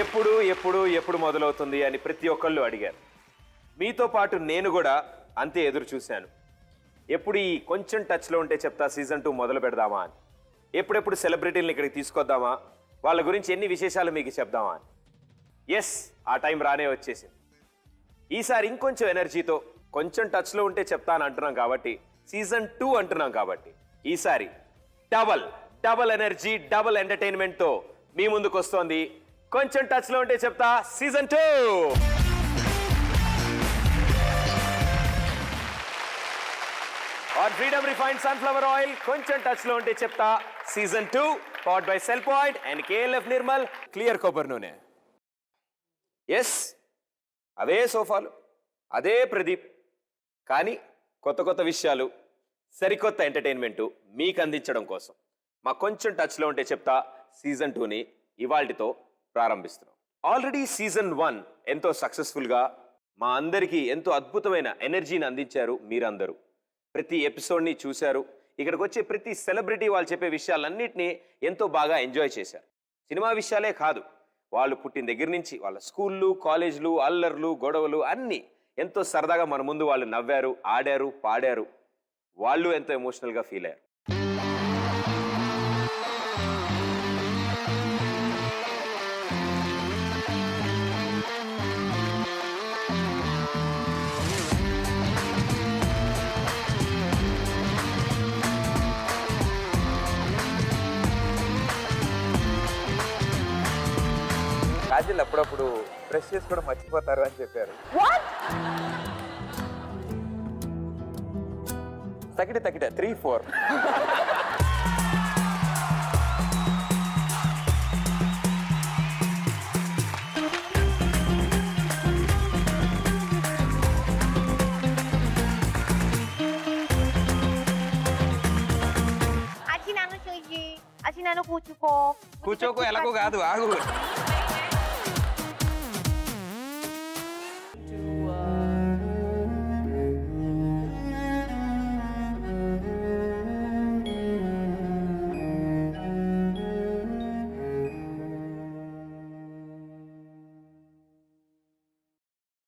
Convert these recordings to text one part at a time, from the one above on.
ఎప్పుడు ఎప్పుడు ఎప్పుడు మొదలవుతుంది అని ప్రతి ఒక్కళ్ళు అడిగారు. మీతో పాటు నేను కూడా అంతే ఎదురు చూశాను. ఎప్పుడు ఈ కొంచెం టచ్లో ఉంటే చెప్తా సీజన్ 2 మొదలు పెడదామా అని, ఎప్పుడెప్పుడు సెలబ్రిటీలను ఇక్కడికి తీసుకొద్దామా, వాళ్ళ గురించి ఎన్ని విశేషాలు మీకు చెప్దామా అని. ఎస్, ఆ టైం రానే వచ్చేసింది. ఈసారి ఇంకొంచెం ఎనర్జీతో కొంచెం టచ్లో ఉంటే చెప్తాను అంటున్నాం కాబట్టి, సీజన్ 2 అంటున్నాం కాబట్టి, ఈసారి డబల్ ఎనర్జీ డబల్ ఎంటర్టైన్మెంట్తో మీ ముందుకు వస్తోంది కొంచెం టచ్లో ఉంటే చెప్తా season 2. On freedom refined sunflower oil కొంచెం టచ్లో ఉంటే చెప్తా season 2, powered buy sell point and KLF Nirmal clear కొబ్బరి నూనె. ఎస్, అవే సోఫాలు, అదే ప్రదీప్, కానీ కొత్త కొత్త విషయాలు, సరికొత్త ఎంటర్టైన్మెంటు మీకు అందించడం కోసం మా కొంచెం టచ్లో ఉంటే చెప్తా సీజన్ 2ని ఇవాల్టితో ప్రారంభిస్తున్నాం. ఆల్రెడీ సీజన్ 1 ఎంతో సక్సెస్ఫుల్గా మా అందరికీ ఎంతో అద్భుతమైన ఎనర్జీని అందించారు మీరందరూ. ప్రతి ఎపిసోడ్ని చూశారు. ఇక్కడికి వచ్చే ప్రతి సెలబ్రిటీ వాళ్ళు చెప్పే విషయాలన్నింటినీ ఎంతో బాగా ఎంజాయ్ చేశారు. సినిమా విషయాలే కాదు, వాళ్ళు పుట్టిన దగ్గర నుంచి వాళ్ళ స్కూళ్ళు, కాలేజీలు, అల్లర్లు, గొడవలు అన్నీ ఎంతో సరదాగా మన ముందు వాళ్ళు నవ్వారు, ఆడారు, పాడారు. వాళ్ళు ఎంతో ఎమోషనల్గా ఫీల్ అయ్యారు. కాజల్ అప్పుడప్పుడు బ్రష్ చేసుకోవడం మర్చిపోతారు అని చెప్పారు. తగిట 3-4. అచ్చి నన్ను కూర్చోకో ఎలాగో కాదు, ఆగు.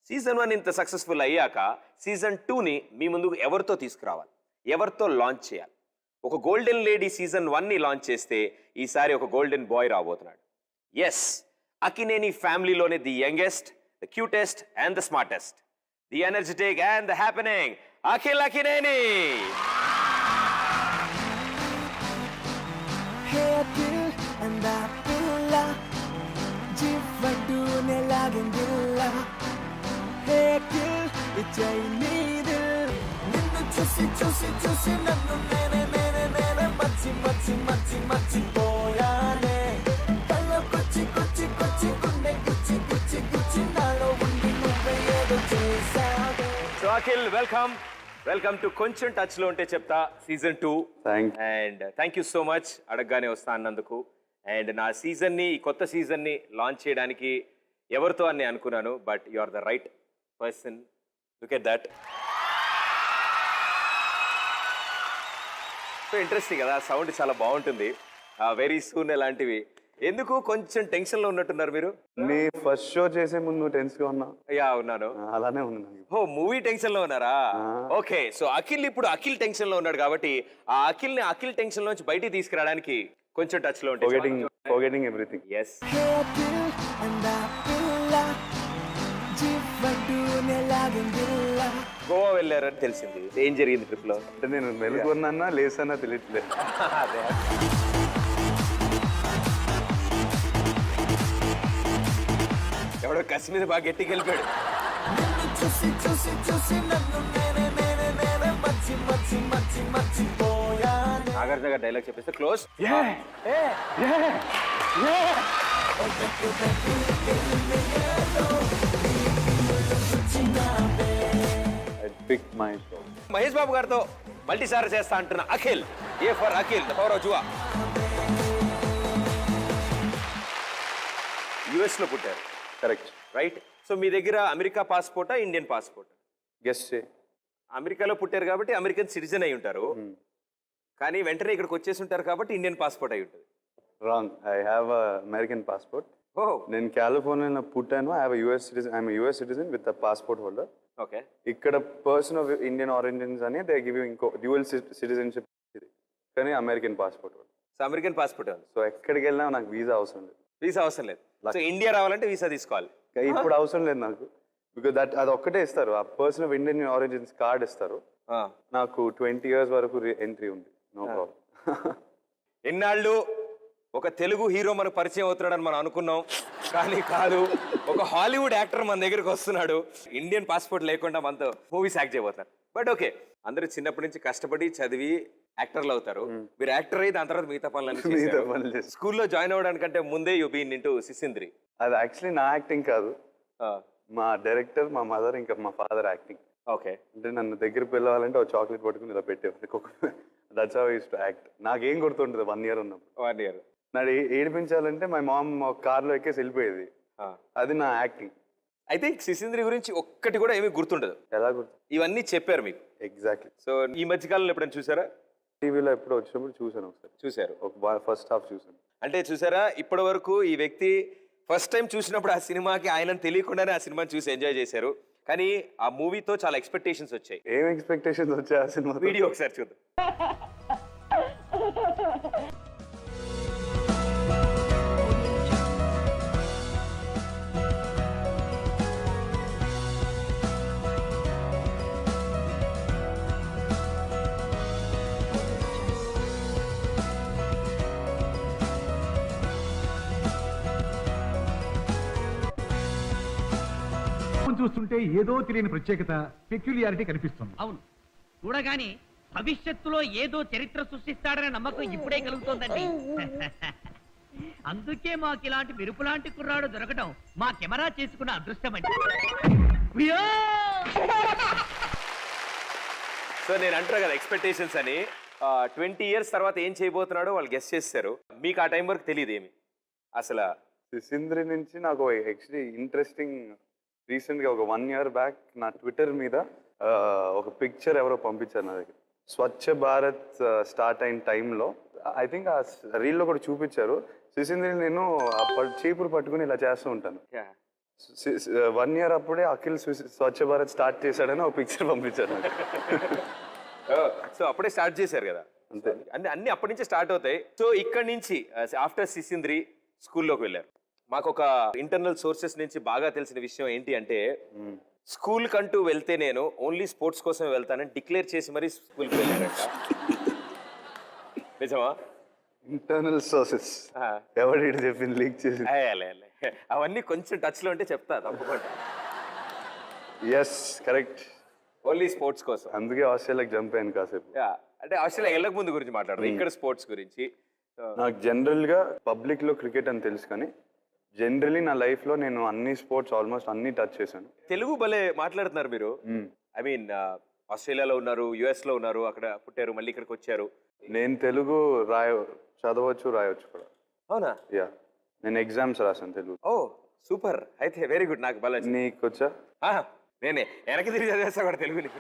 సీజన్ 1 ఇంత సక్సెస్ఫుల్ అయ్యాక సీజన్ 2ని మీ ముందుకు ఎవరితో తీసుకురావాలి, ఎవరితో లాంచ్ చేయాలి? ఒక గోల్డెన్ లేడీ సీజన్ 1ని లాంచ్ చేస్తే ఈసారి ఒక గోల్డెన్ బాయ్ రాబోతున్నాడు. ఎస్, అక్కినేని ఫ్యామిలీలోనే the youngest, the cutest and the smartest, the energetic and the happening Akhil Akkineni. చూసి చూసి చూసి నన్ను నేనే మర్చిపోయానే. కళ్ళకొచ్చి కొచ్చి కొచ్చి గుండె గుచ్చి గుచ్చి గుచ్చి నాలో ఉండి నువ్వే ఏదో చేసావే. సో అఖిల్, వెల్కమ్ టు కొంచెం టచ్లో ఉంటే చెప్తా season 2. And thank you so much అడగగానే వస్తా అన్నందుకు. అండ్ నా సీజన్ని, ఈ కొత్త సీజన్ని లాంచ్ చేయడానికి ఎవరితో అని అనుకున్నాను, but you are the right person. Look at that. So interesting కదా, సౌండ్ చాలా బాగుంటుంది. వెరీ సూన్ ఇలాంటివి. ఎందుకు కొంచెం టెన్షన్లో ఉన్నట్టున్నారు మీరు? నీ ఫస్ట్ షో చేసే ముందు టెన్స్గా ఉన్నా. యా, ఉన్నాను. అలానే ఉంది. ఓ, మూవీ టెన్షన్లో ఉన్నారా? ఓకే, సో అఖిల్ ఇప్పుడు అఖిల్ టెన్షన్లో ఉన్నాడు కాబట్టి ఆ అఖిల్ టెన్షన్ నుంచి బయటికి తీసుకురావడానికి కొంచెం టచ్లో ఉంటుంది. Forgetting everything. ఎస్. గోవా వెళ్ళారని తెలిసింది. ఏం జరిగింది ట్రిప్ లో? అంటే నేను మెలుగున్నా లేసన్నా తెలియట్లేదు. అదే. ఎవడో కసి మీద బాగా గట్టికి వెళ్ళిపోయాడు. నాగార్జున గారు డైలాగ్ చెప్పేస్తే క్లోజ్. మహేష్ బాబు గారితో మల్టీస్టార్ చేస్తా అంటున్న Akhil. A for Akhil, the power of Jua. US లో పుట్టారు, కరెక్ట్, రైట్? సో మీ దగ్గర అమెరికా పాస్పోర్టా, ఇండియన్ పాస్పోర్ట్? గెస్ట్ చే. అమెరికాలో పుట్టారు కాబట్టి అమెరికన్ సిటిజన్ అయి ఉంటారు, కానీ వెంటనే ఇక్కడికి వచ్చేసి ఉంటారు కాబట్టి ఇండియన్ పాస్పోర్ట్ అయి ఉంటుంది. Wrong. I have American passport. Oh నేను కాలిఫోర్నియాలో పుట్టాను. I'm US citizen with a passport holder. Okay. ఇక్కడ పర్సన్ ఆఫ్ ఇండియన్ ఆరిజిన్స్ అని దే గివ్ ఇంకో డ్యూయల్ సిటిజన్షిప్ ఇది, కానీ American passport. So American passport ఉంది. సో ఎక్కడికి వెళ్ళినా నాకు వీసా అవసరం లేదు. వీసా అవసరం లేదు. సో ఇండియా రావాలంటే వీసా తీసుకోవాలి. ఇప్పుడు అవసరం లేదు నాకు, బికాజ్ అది ఒక్కటే ఇస్తారు. ఆ person of Indian origins card ఇస్తారు. నాకు 20 years వరకు ఎంట్రీ ఉంది, నో ప్రాబ్లం. ఎన్నాళ్ళు ఒక తెలుగు హీరో మనకు పరిచయం అవుతున్నాడని మనం అనుకున్నాం, కానీ కాదు. ఒక హాలీవుడ్ యాక్టర్ మన దగ్గరికి వస్తున్నాడు. ఇండియన్ పాస్పోర్ట్ లేకుండా మనతో మూవీస్ యాక్ట్ చేయబోతున్నారు. బట్ ఓకే, అందరూ చిన్నప్పటి నుంచి కష్టపడి చదివి యాక్టర్లు అవుతారు. మీరు యాక్టర్ అయ్యి దాని తర్వాత మిగతా పనులన్నీ స్కూల్లో జాయిన్ అవ్వడానికంటే ముందే యూ బీన్ ఇంటూ సిసింద్రి. అది యాక్చువల్లీ నా యాక్టింగ్ కాదు, మా డైరెక్టర్, మా మదర్, ఇంకా మా ఫాదర్ యాక్టింగ్. ఓకే. అంటే నన్ను దగ్గర పిలవాలంటే ఒక చాక్లెట్ పట్టుకుని ఇలా పెట్టేవాడు. That's how I used to act. నాకేం గుర్తుంటుంది 1 year ఉన్నప్పుడు. 1 year నాడు ఏడిపించాలంటే మా మామ్ కార్లో ఎక్కేసి వెళ్ళిపోయేది. అది నా యాక్టింగ్. అయితే సిసింద్రి గురించి ఒక్కటి కూడా ఏమీ గుర్తుండదు. ఎలా గుర్తు? ఇవన్నీ చెప్పారు మీకు. ఎగ్జాక్ట్లీ. సో ఈ మధ్య కాలంలో ఎప్పుడైనా చూసారా? టీవీలో ఎప్పుడు వచ్చినప్పుడు చూసాను, ఒకసారి చూసారు. ఒక ఫస్ట్ హాఫ్ చూసాను. అంటే చూసారా, ఇప్పటి వరకు ఈ వ్యక్తి ఫస్ట్ టైం చూసినప్పుడు ఆ సినిమాకి ఆయనను తెలియకుండానే ఆ సినిమాని చూసి ఎంజాయ్ చేశారు. కానీ ఆ మూవీతో చాలా ఎక్స్పెక్టేషన్స్ వచ్చాయి. ఏం ఎక్స్పెక్టేషన్స్ వచ్చాయి ఆ సినిమా? వీడియో ఒకసారి చూద్దాం. చూస్తుంటే ఏదో తెలియని ప్రత్యేకత, పెక్యులియారిటీ కనిపిస్తుంది. అవును, చూడగాని భవిష్యత్తులో ఏదో చరిత్ర సృష్టిస్తాడనే నమ్మకం ఇప్పుడే కలుగుతోందండి. అందుకే మాకు ఇలాంటి మెరుపులాంటి కుర్రాడు దొరకడం మా కెమెరా చేసుకున్న అదృష్టం అండి. సో నేను అంటారు కదా ఎక్స్పెక్టేషన్స్ అని. 20 years తర్వాత ఏం చేయబోతున్నాడో వాళ్ళు గెస్ చేస్తారు. మీకు ఆ టైం వరకు తెలియదు ఏమి అసలు. సిసింద్రి నుంచి నాకు యాక్చువల్లీ ఇంట్రెస్టింగ్, రీసెంట్గా ఒక 1 year బ్యాక్ నా ట్విట్టర్ మీద ఒక పిక్చర్ ఎవరో పంపించారు నా దగ్గర. స్వచ్ఛ భారత్ స్టార్ట్ అయిన టైంలో ఐ థింక్ ఆ రీల్లో కూడా చూపించారు. సిసింద్రి నేను చీపురు పట్టుకుని ఇలా చేస్తూ ఉంటాను. 1 year అప్పుడే అఖిల్ స్వచ్ఛ భారత్ స్టార్ట్ చేశాడని ఒక పిక్చర్ పంపించారు. సో అప్పుడే స్టార్ట్ చేశారు కదా, అంతే. అన్ని అప్పటి నుంచి స్టార్ట్ అవుతాయి. సో ఇక్కడ నుంచి ఆఫ్టర్ సిసింద్రి స్కూల్లోకి వెళ్ళారు. మాకు ఒక ఇంటర్నల్ సోర్సెస్ నుంచి బాగా తెలిసిన విషయం ఏంటి అంటే, స్కూల్ కంటూ వెళ్తే నేను ఓన్లీ స్పోర్ట్స్ కోసం వెళ్తానని డిక్లేర్ చేసి మరీ స్కూల్కి వెళ్ళారంట. నిజమా? ఇంటర్నల్ సోర్సెస్ ఎవరి చెప్పింది, లీక్ చేసి? అవన్నీ కొంచెం టచ్ లో ఉంటే చెప్తా తప్పకుండా. Yes, correct. ఓన్లీ స్పోర్ట్స్ కోసం. అందుకే ఆస్ట్రేలియాకి జంప్ అయ్యాను కాసేపు. అంటే ఆస్ట్రేలియా వెళ్ళక ముందు గురించి మాట్లాడదు, ఇక్కడ స్పోర్ట్స్ గురించి. నాకు జనరల్ గా పబ్లిక్ లో క్రికెట్ అని తెలుసు, కానీ జనరలీ నా లైఫ్ లో నేను అన్ని స్పోర్ట్స్ ఆల్మోస్ట్ అన్ని టచ్ చేశాను. తెలుగు భలే మాట్లాడుతున్నారు మీరు. ఐ మీన్ ఆస్ట్రేలియాలో ఉన్నారు, యుఎస్ లో ఉన్నారు, అక్కడ పుట్టారు, మళ్ళీ ఇక్కడికి వచ్చారు. నేను తెలుగు చదవచ్చు, రాయవచ్చు కూడా. అవునా? యా, నేను ఎగ్జామ్స్ రాశాను తెలుగు. ఓ సూపర్, అయితే వెరీ గుడ్. నాకు భలే. నీకు వచ్చా? నేనే వెనక్కి తిరిగి చదివేస్తా కూడా తెలుగుని.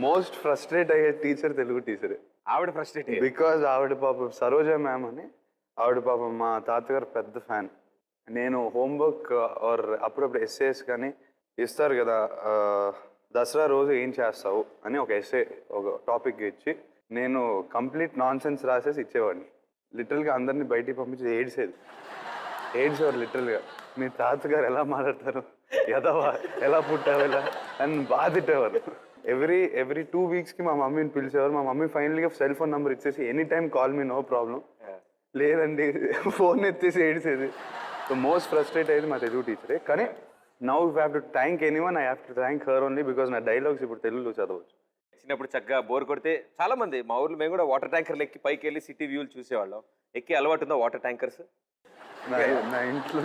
మోస్ట్ ఫ్రస్ట్రేట్ అయ్యే టీచర్ తెలుగు టీచరే. ఆవిడ ఫ్రస్ట్రేట్ బికాజ్ ఆవిడ పాపం సరోజ మ్యామ్ అని, ఆవిడ పాపం మా తాతగారు పెద్ద ఫ్యాన్. నేను హోంవర్క్ ఆర్ అప్పుడప్పుడు ఎస్ఏస్ కానీ ఇస్తారు కదా, దసరా రోజు ఏం చేస్తావు అని ఒక ఎస్ఏ ఒక టాపిక్ ఇచ్చి నేను కంప్లీట్ నాన్ సెన్స్ రాసేసి ఇచ్చేవాడిని. లిటరల్గా అందరినీ బయటికి పంపించి ఏడ్చేవారు లిటరల్గా. మీ తాతగారు ఎలా మాట్లాడతారు, ఎదవా, ఎలా పుట్టావు, ఎలా అని బాగా తిట్టేవారు. ఎవ్రీ 2 weeks మా మమ్మీని పిలిచేవారు. మా మమ్మీ ఫైనల్గా సెల్ ఫోన్ నెంబర్ ఇచ్చేసి any time call me, no problem. లేదండి, ఫోన్ ఎత్తేసి ఏడిసేది. సో మోస్ట్ ఫ్రస్ట్రేట్ అయ్యేది మా తెలుగు టీచరే. కానీ now if have to thank anyone, I have to thank her only, because నా డైలాగ్స్ ఇప్పుడు తెలుగులో చదవచ్చు. చిన్నప్పుడు చక్కగా బోర్ కొడితే చాలా మంది మా ఊర్లో మేము కూడా వాటర్ ట్యాంకర్లు ఎక్కి పైకి వెళ్ళి సిటీ వ్యూలు చూసేవాళ్ళం. ఎక్కి అలవాటు ఉందా వాటర్ ట్యాంకర్స్? నా ఇంట్లో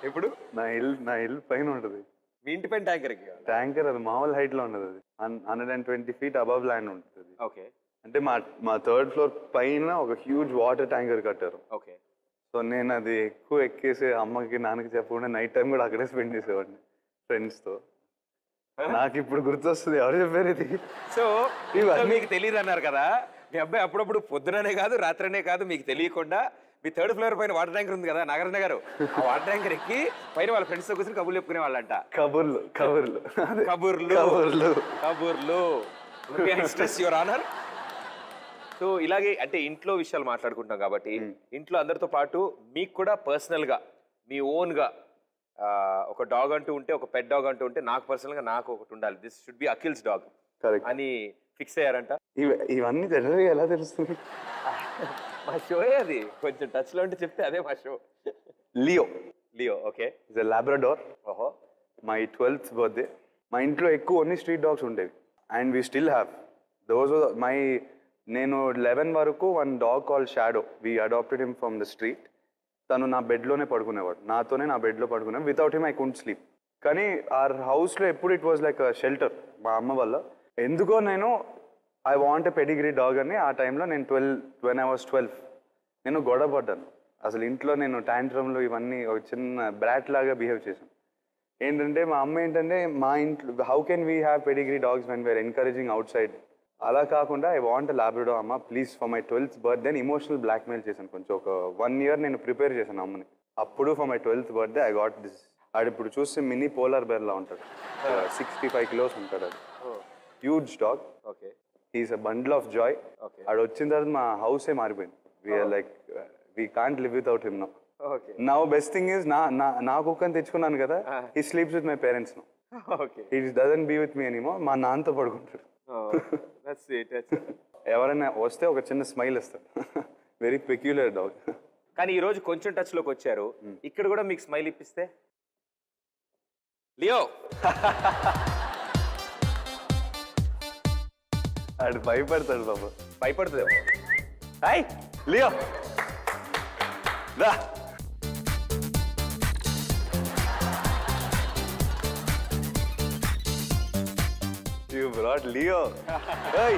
ఎప్పుడు నా ఇల్లు పైన ఉంటుంది. మీ ఇంటి పైన ట్యాంకర్ ట్యాంకర్ అది మామూలు హైట్ లో ఉండదు, అది 120 feet అబవ్ ల్యాండ్ ఉంటుంది. ఓకే. అంటే మా 3rd floor పైన ఒక హ్యూజ్ వాటర్ ట్యాంకర్ కట్టారు. ఓకే. సో నేను అది ఎక్కువ ఎక్కేసి అమ్మకి నాన్నకి చెప్పకుండా నైట్ టైం కూడా అక్కడే స్పెండ్ చేసేవాడిని ఫ్రెండ్స్తో. నాకు ఇప్పుడు గుర్తొస్తుంది, ఎవరు చెప్పారు ఇది? సో మీకు తెలియదు అన్నారు కదా, మీ అబ్బాయి అప్పుడప్పుడు పొద్దుననే కాదు రాత్రనే కాదు మీకు తెలియకుండా మీ థర్డ్ ఫ్లోర్ పైన వాటర్ ట్యాంకర్ ఉంది కదా నాగార్జున గారు, ఆ వాటర్ ట్యాంకర్ ఎక్కి పైన వాళ్ళ ఫ్రెండ్స్ తో కూర్చొని కబుర్లు చెప్పుకునే వాళ్ళంట. కబుర్లు కబుర్లు అదే, కబుర్లు కబుర్లు. కబుర్లు స్ట్రెస్ యువర్ ఆనర్. సో ఇలాగే అంటే ఇంట్లో విషయాలు మాట్లాడుకుంటాం కాబట్టి ఇంట్లో అందరితో పాటు మీకు కూడా పర్సనల్ గా మీ ఓన్ గా ఒక డాగ్ అంటూ ఉంటే, ఒక పెట్ డాగ్ అంటూ ఉంటే, నాకు పర్సనల్ గా నాకు ఒకటి ఉండాలి, this should be Akhil's dog correct అని ఫిక్స్ అయ్యారంట. ఇవన్నీ జనరల్గా ఎలా తెలుస్తుంది? మా షో అది కొంచెం టచ్ లో ఉంటే చెప్తే అదే మా show. Leo Leo okay, is a Labrador. ఓహో మై 12th బర్త్డే. మా ఇంట్లో ఎక్కువ ఓన్లీ స్ట్రీట్ డాగ్స్ ఉండేవి and we still have those. నేను 11 వరకు one dog call Shadow, we adopted him from the street. తను నా బెడ్లోనే పడుకునేవాడు, నాతోనే నా బెడ్లో పడుకునేవాడు. Without him I couldn't sleep. కానీ ఆ హౌస్లో ఎప్పుడు ఇట్ వాజ్ లైక్ షెల్టర్ మా అమ్మ వల్ల. ఎందుకో నేను I want a pedigree dog అని ఆ టైంలో నేను 12 నేను గొడవ పడ్డాను. అసలు ఇంట్లో నేను ట్యాంట్రమ్లు ఇవన్నీ ఒక చిన్న బ్రాట్ లాగా బిహేవ్ చేశాను. ఏంటంటే మా అమ్మ ఏంటంటే మా ఇంట్లో how can we have pedigree dogs when we are encouraging outside. అలా కాకుండా ఐ వాంట్ లాబ్రడార్ అమ్మ please for my 12th birthday. Emotional blackmail చేశాను కొంచెం, ఒక 1 year నేను ప్రిపేర్ చేశాను అమ్మని. అప్పుడు for my 12th birthday I got this. ఆడు ఇప్పుడు చూస్తే మినీ పోలార్ బేర్ లా ఉంటాడు, 65 kilos ఉంటాడు. అది huge dog. Okay, he's a bundle of joy. ఆడు వచ్చిన తర్వాత మా హౌసే మారిపోయింది. We are like we can't live without him now. Okay, now best thing is నా కుక్కని తెచ్చుకున్నాను కదా, he sleeps with my parents now. Okay, he doesn't be with me anymore. మా నాన్నతో పడుకుంటాడు. That's it. ఎవరైనా వస్తే ఒక చిన్న స్మైల్ ఇస్తాడు. Very peculiar dog. కానీ ఈ రోజు కొంచెం టచ్ లోకి వచ్చారు, ఇక్కడ కూడా మీకు స్మైల్ ఇప్పిస్తే లియో. ఆడు భయపడతాడు బాబు. భయపడుతుంది. హాయ్ లియో రా. You brought Leo. Hey.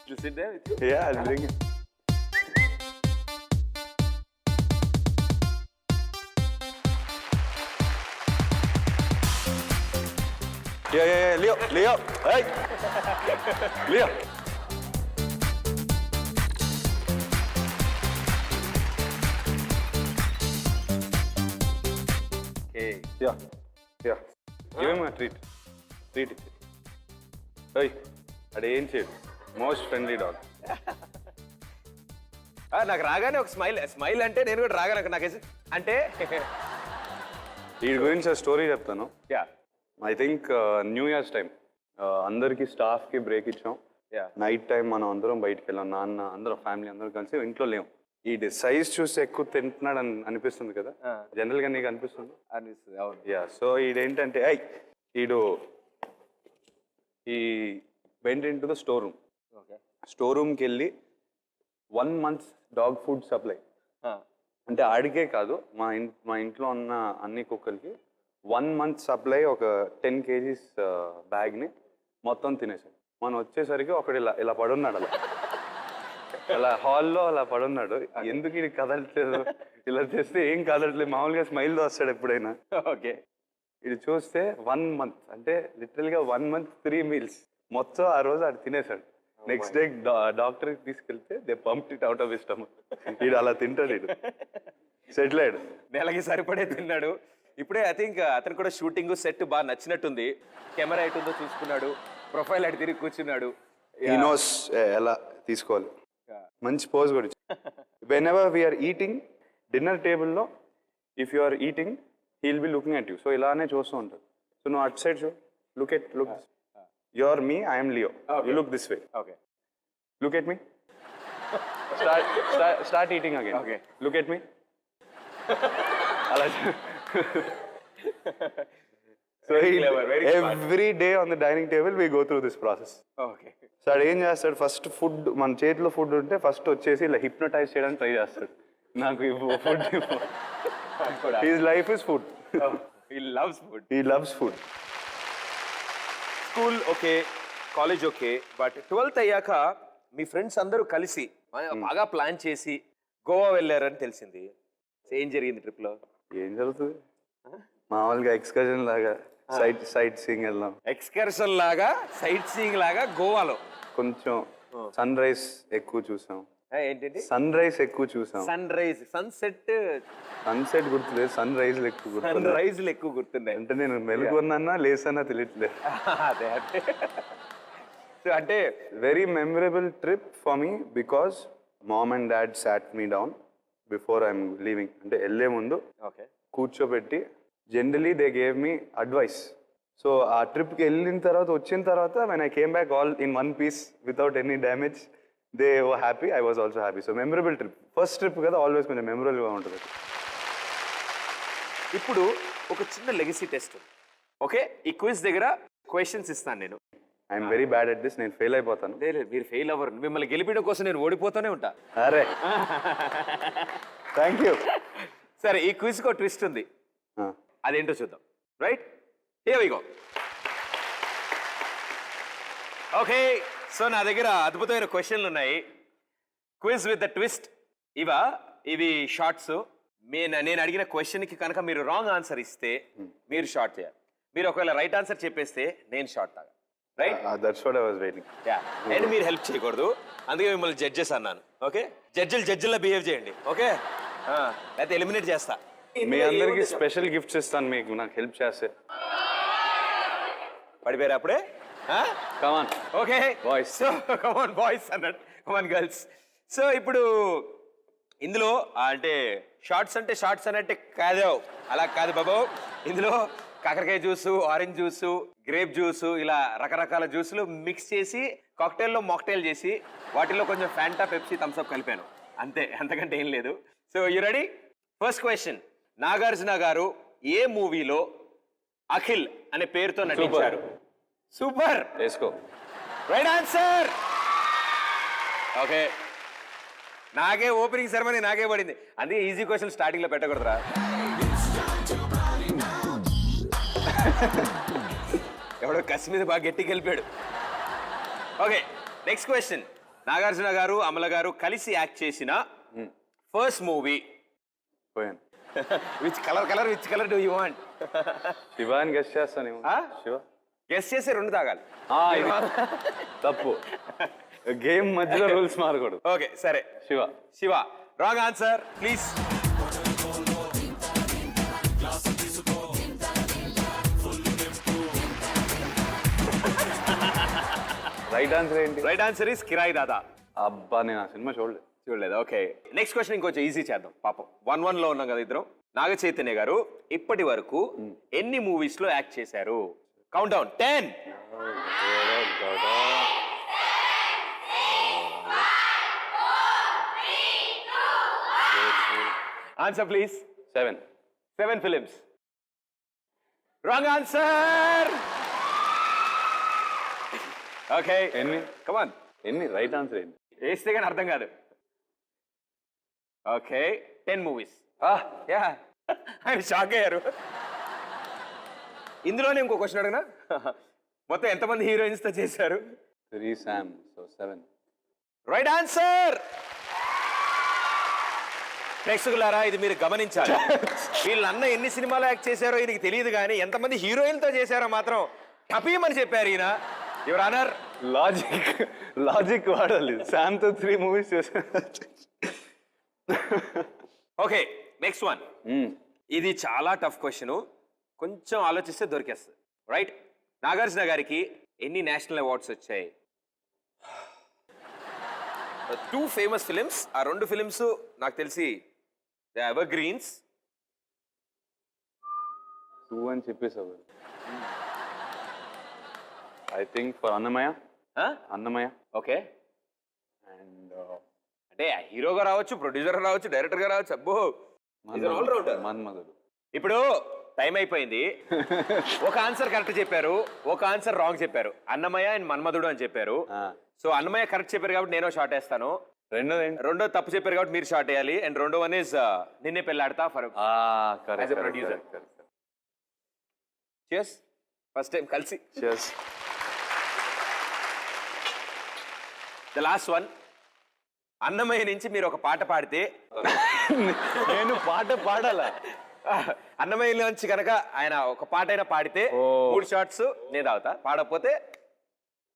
You sit there with you? Yeah, I'll bring it. Yeah, Leo. Hey. Leo. Okay. Yeah. Give him a treat. Treat it. Hey, అదేం చేయడు. Most friendly dog. నాకు రాగానే ఒక smile అంటే నేను కూడా రాగానే నాకు అంటే వీడి గురించి స్టోరీ చెప్తాను. Yeah, I think new years time అందరికి స్టాఫ్కి బ్రేక్ ఇచ్చాం. నైట్ టైం మనం అందరం బయటకు వెళ్ళాం, నాన్న అందరం ఫ్యామిలీ అందరం కలిసి ఇంట్లో లేం. ఈ సైజ్ చూసి ఎక్కువ తింటున్నాడు అని అనిపిస్తుంది కదా, జనరల్ గా నీకు అనిపిస్తుంది? అనిపిస్తుంది, అవును. యా, సో ఈడేంటంటే ఈ went in to the store room. Store రూమ్కి వెళ్ళి 1 month డాగ్ ఫుడ్ సప్లై, అంటే ఆడికే కాదు మా ఇంట్లో ఉన్న అన్ని కుక్కలకి 1 month సప్లై ఒక 10 kgs బ్యాగ్ని మొత్తం తినేసాడు. మనం వచ్చేసరికి ఒకటి ఇలా పడున్నాడు, అలా హాల్లో అలా పడున్నాడు. ఎందుకు ఇది కదలట్లేదు, ఇలా చేస్తే ఏం కదలట్లేదు, మామూలుగా స్మైల్తో వస్తాడు ఎప్పుడైనా. ఓకే, ఇది చూస్తే 1 month అంటే లిటరల్గా 1 month 3 meals మొత్తం ఆ రోజు అది తినేసాడు. నెక్స్ట్ డే డాక్టర్కి తీసుకెళ్తే they pumped it out of his stomach. వీడు అలా తింటాడు, వీడు సెటిల్ అయ్యాడు. నెలకి సరిపడే తిన్నాడు. ఇప్పుడే ఐ థింక్ అతను కూడా షూటింగ్ సెట్ బాగా నచ్చినట్టుంది. కెమెరా ఎటుందో చూసుకున్నాడు, ప్రొఫైల్ అటు తిరిగి కూర్చున్నాడు. ఈ నోస్ ఎలా తీసుకోవాలి, మంచి పోజ్ కూడా. Whenever we're eating dinner టేబుల్లో, if you are eating he will be looking at you. So ఇలానే చూస్తూ ఉంటాడు. సో నువ్వు అట్ సైడ్ చూ, look you are me, I'm Leo, you look this way, okay, look at me, start eating again, Okay. Look at me. అలా so every day on the dining table we go through this process. Okay. So అది ఏం చేస్తాడు, first food మన చేతిలో food ఉంటే first వచ్చేసి ఇలా hypnotise చేయడానికి ట్రై చేస్తాడు. నాకు food, his life is food, he loves food. He loves food. School okay, college okay, but 12th అయ్యాక మీ ఫ్రెండ్స్ అందరూ కలిసి బాగా ప్లాన్ చేసి గోవా వెళ్ళారని తెలిసింది. ఏం జరిగింది ట్రిప్ లో? ఏం జరుగుతుంది, మామూలుగా ఎక్స్కర్షన్ లాగా సైట్ సీయింగ్ వెళ్దాం. ఎక్స్కర్షన్ లాగా, సైట్ సీయింగ్ లాగా గోవాలో కొంచెం సన్ రైజ్ ఎక్కువ చూసాం. ఏంటండి సన్ రైజ్ ఎక్కువ చూసాం. సన్ రైజ్ సన్సెట్ సన్సెట్ గుర్తులేదు, సన్ రైజ్ ఎక్కువ సన్ గుర్తుంది. రైజ్లు ఎక్కువ గుర్తున్నాయి. అంటే నేను మెలుగున్నానా లేసన్నా తెలియట్లేదు. అదే అదే సో అంటే very memorable trip for me because mom and dad sat me down before I'm leaving. అంటే వెళ్ళే ముందు ఓకే కూర్చోబెట్టి generally they gave me advice. So ఆ ట్రిప్కి వెళ్ళిన తర్వాత వచ్చిన తర్వాత when I came back all in one piece without any damage, they were happy, I was also happy. So memorable trip, first trip కదా, ఆల్వేస్ కొంచెం మెమరబుల్గా ఉంటుంది. ఇప్పుడు ఒక చిన్న లెగసీ టెస్ట్ ఉంది. ఓకే, ఈ క్విజ్ దగ్గర క్వశ్చన్స్ ఇస్తాను నేను. I'm very bad at this, నేను ఫెయిల్ అయిపోతాను. లేదు మీరు ఫెయిల్ అవ్వరు, మిమ్మల్ని గెలిపించడం కోసం నేను ఓడిపోతూనే ఉంటా. అరే థ్యాంక్ యూ. సరే, ఈ క్విజ్కి ఒక ట్విస్ట్ ఉంది, అదేంటో చూద్దాం. Right, here we go. Okay, so నా దగ్గర అద్భుతమైన క్వశ్చన్లు ఉన్నాయి. Quiz with the twist. ఇవి షార్ట్స్. నేను అడిగిన క్వశ్చన్కి కనుక మీరు రాంగ్ ఆన్సర్ ఇస్తే మీరు షార్ట్ చేయాలి. మీరు ఒకవేళ రైట్ ఆన్సర్ చెప్పేస్తే నేను షార్ట్ తాగా. Right, that's what I was waiting. And మీరు హెల్ప్ చేయకూడదు, అందుకే మిమ్మల్ని జడ్జెస్ అన్నాను. ఓకే, జడ్జిల్లా బిహేవ్ చేయండి. ఓకే, లేకపోతే ఎలిమినేట్ చేస్తా. మీ అందరికి స్పెషల్ గిఫ్ట్స్ ఇస్తాను మీకు, నాకు హెల్ప్ చేస్తే. పడిపోయారు అప్పుడే. Come on okay boys. So come on boys అన్నట్టు, కమాన్ గర్ల్స్. సో ఇప్పుడు ఇందులో అంటే షార్ట్స్ అన్నట్టే కాదు, అలా కాదు బాబు. ఇందులో కాకరకాయ juice, orange juice, grape juice, ఇలా రకరకాల జ్యూసులు మిక్స్ చేసి కాక్టైల్లో మాక్టైల్ చేసి వాటిలో కొంచెం ఫ్యాంటా, పెప్సీ, థమ్స్అప్ కలిపాను, అంతే, అంతకంటే ఏం లేదు. So you ready? First question, Nagarjuna గారు ఏ మూవీలో అఖిల్ అనే పేరుతో నటించారు? సూపర్, వేసుకో. Right answer. ఓకే, నాకే ఓపెనింగ్ సెరమనీ నాకే పడింది, అందుకే ఈజీ క్వశ్చన్ స్టార్టింగ్ లో పెట్టకూడదురా. ఎవడో కసి మీద బాగా గట్టికి వెళ్ళిపోయాడు. ఓకే, నెక్స్ట్ క్వశ్చన్, నాగార్జున గారు, అమల గారు కలిసి యాక్ట్ చేసిన ఫస్ట్ మూవీ. పోయాను. Which colour do you want? Shiva అని గెస్ట్ చేస్తాను. శివ గెస్ చేసి 2 తాగాలి. తప్పు, గేమ్ మధ్యలో రూల్స్ మారకూడదు. ఓకే సరే, Shiva. Wrong answer please. Right answer ఏంటి? రైట్ ఆన్సర్ ఇస్ కిరాయి దాదా. అబ్బా, నేను ఆ సినిమా చూడలేదు. ఓకే, నెక్స్ట్ క్వశ్చన్ ఇంకొంచెం ఈజీ చేద్దాం. పాపం 1-1 లో ఉన్నాం కదా ఇద్దరం. నాగ చైతన్య గారు ఇప్పటి వరకు ఎన్ని మూవీస్ లో యాక్ట్ చేశారు? Count down 10. Answer please. 7 films. Wrong answer. Okay, ఎన్ని? కమాన్, ఎన్ని? రైట్ ఆన్సర్ ఏంటి? వేస్తే కానీ అర్థం కాదు. Okay, 10 movies. యా, ఆయన షాక్ అయ్యారు. ఇందులోనే ఇంకో క్వశ్చన్ అడగనా? మొత్తం ఎంతమంది హీరోయిన్స్ తో చేశారు? 3 Sam, so 7. Right answer. ప్రేక్షకులారా, ఇది మీరు గమనించాలి. వీళ్ళన్న ఎన్ని సినిమాలు యాక్ట్ చేశారో ఈయనకి తెలియదు, కానీ ఎంతమంది హీరోయిన్తో చేశారో మాత్రం టపీమని చెప్పారు ఈయన. యువర్ ఆనర్, లాజిక్ వాడాలి. శామ్ తో 3 మూవీస్ చేశారు. Okay, next one. ఇది చాలా టఫ్ క్వశ్చన్, కొంచెం ఆలోచిస్తే దొరికేస్తుంది. రైట్, నాగార్జున గారికి ఎన్ని నేషనల్ అవార్డ్స్ వచ్చాయి? 2 ఫేమస్ ఫిలిమ్స్. ఆ 2 ఫిలిమ్స్ నాకు తెలిసి ఎవర్ గ్రీన్స్. 2 అని చెప్పేసావు. I think for Annamayya. Okay, and అంటే హీరోగా రావచ్చు, ప్రొడ్యూసర్గా రావచ్చు, డైరెక్టర్గా రావచ్చు. అబ్బో, మన్మధుడు. ఇప్పుడు టైం అయిపోయింది. ఒక ఆన్సర్ కరెక్ట్ చెప్పారు, ఒక ఆన్సర్ రాంగ్ చెప్పారు. అన్నమయ్య అండ్ మన్మధుడు అని చెప్పారు. సో అన్నమయ్య కరెక్ట్ చెప్పారు కాబట్టి నేను షార్ట్ వేస్తాను. రెండో తప్పు చెప్పారు కాబట్టి మీరు షార్ట్ వేయాలి. అండ్ రెండో one is Ninne Pelladatha for producer. Cheers. First time కలిసి. ద లాస్ట్ వన్, అన్నమయ్య నుంచి మీరు ఒక పాట పాడితే నేను పాట పాడాలా? అన్నమయ్య నుంచి కనుక ఆయన ఒక పాట అయినా పాడితే 3 షాట్స్ నేను తాగుతా. పాడకపోతే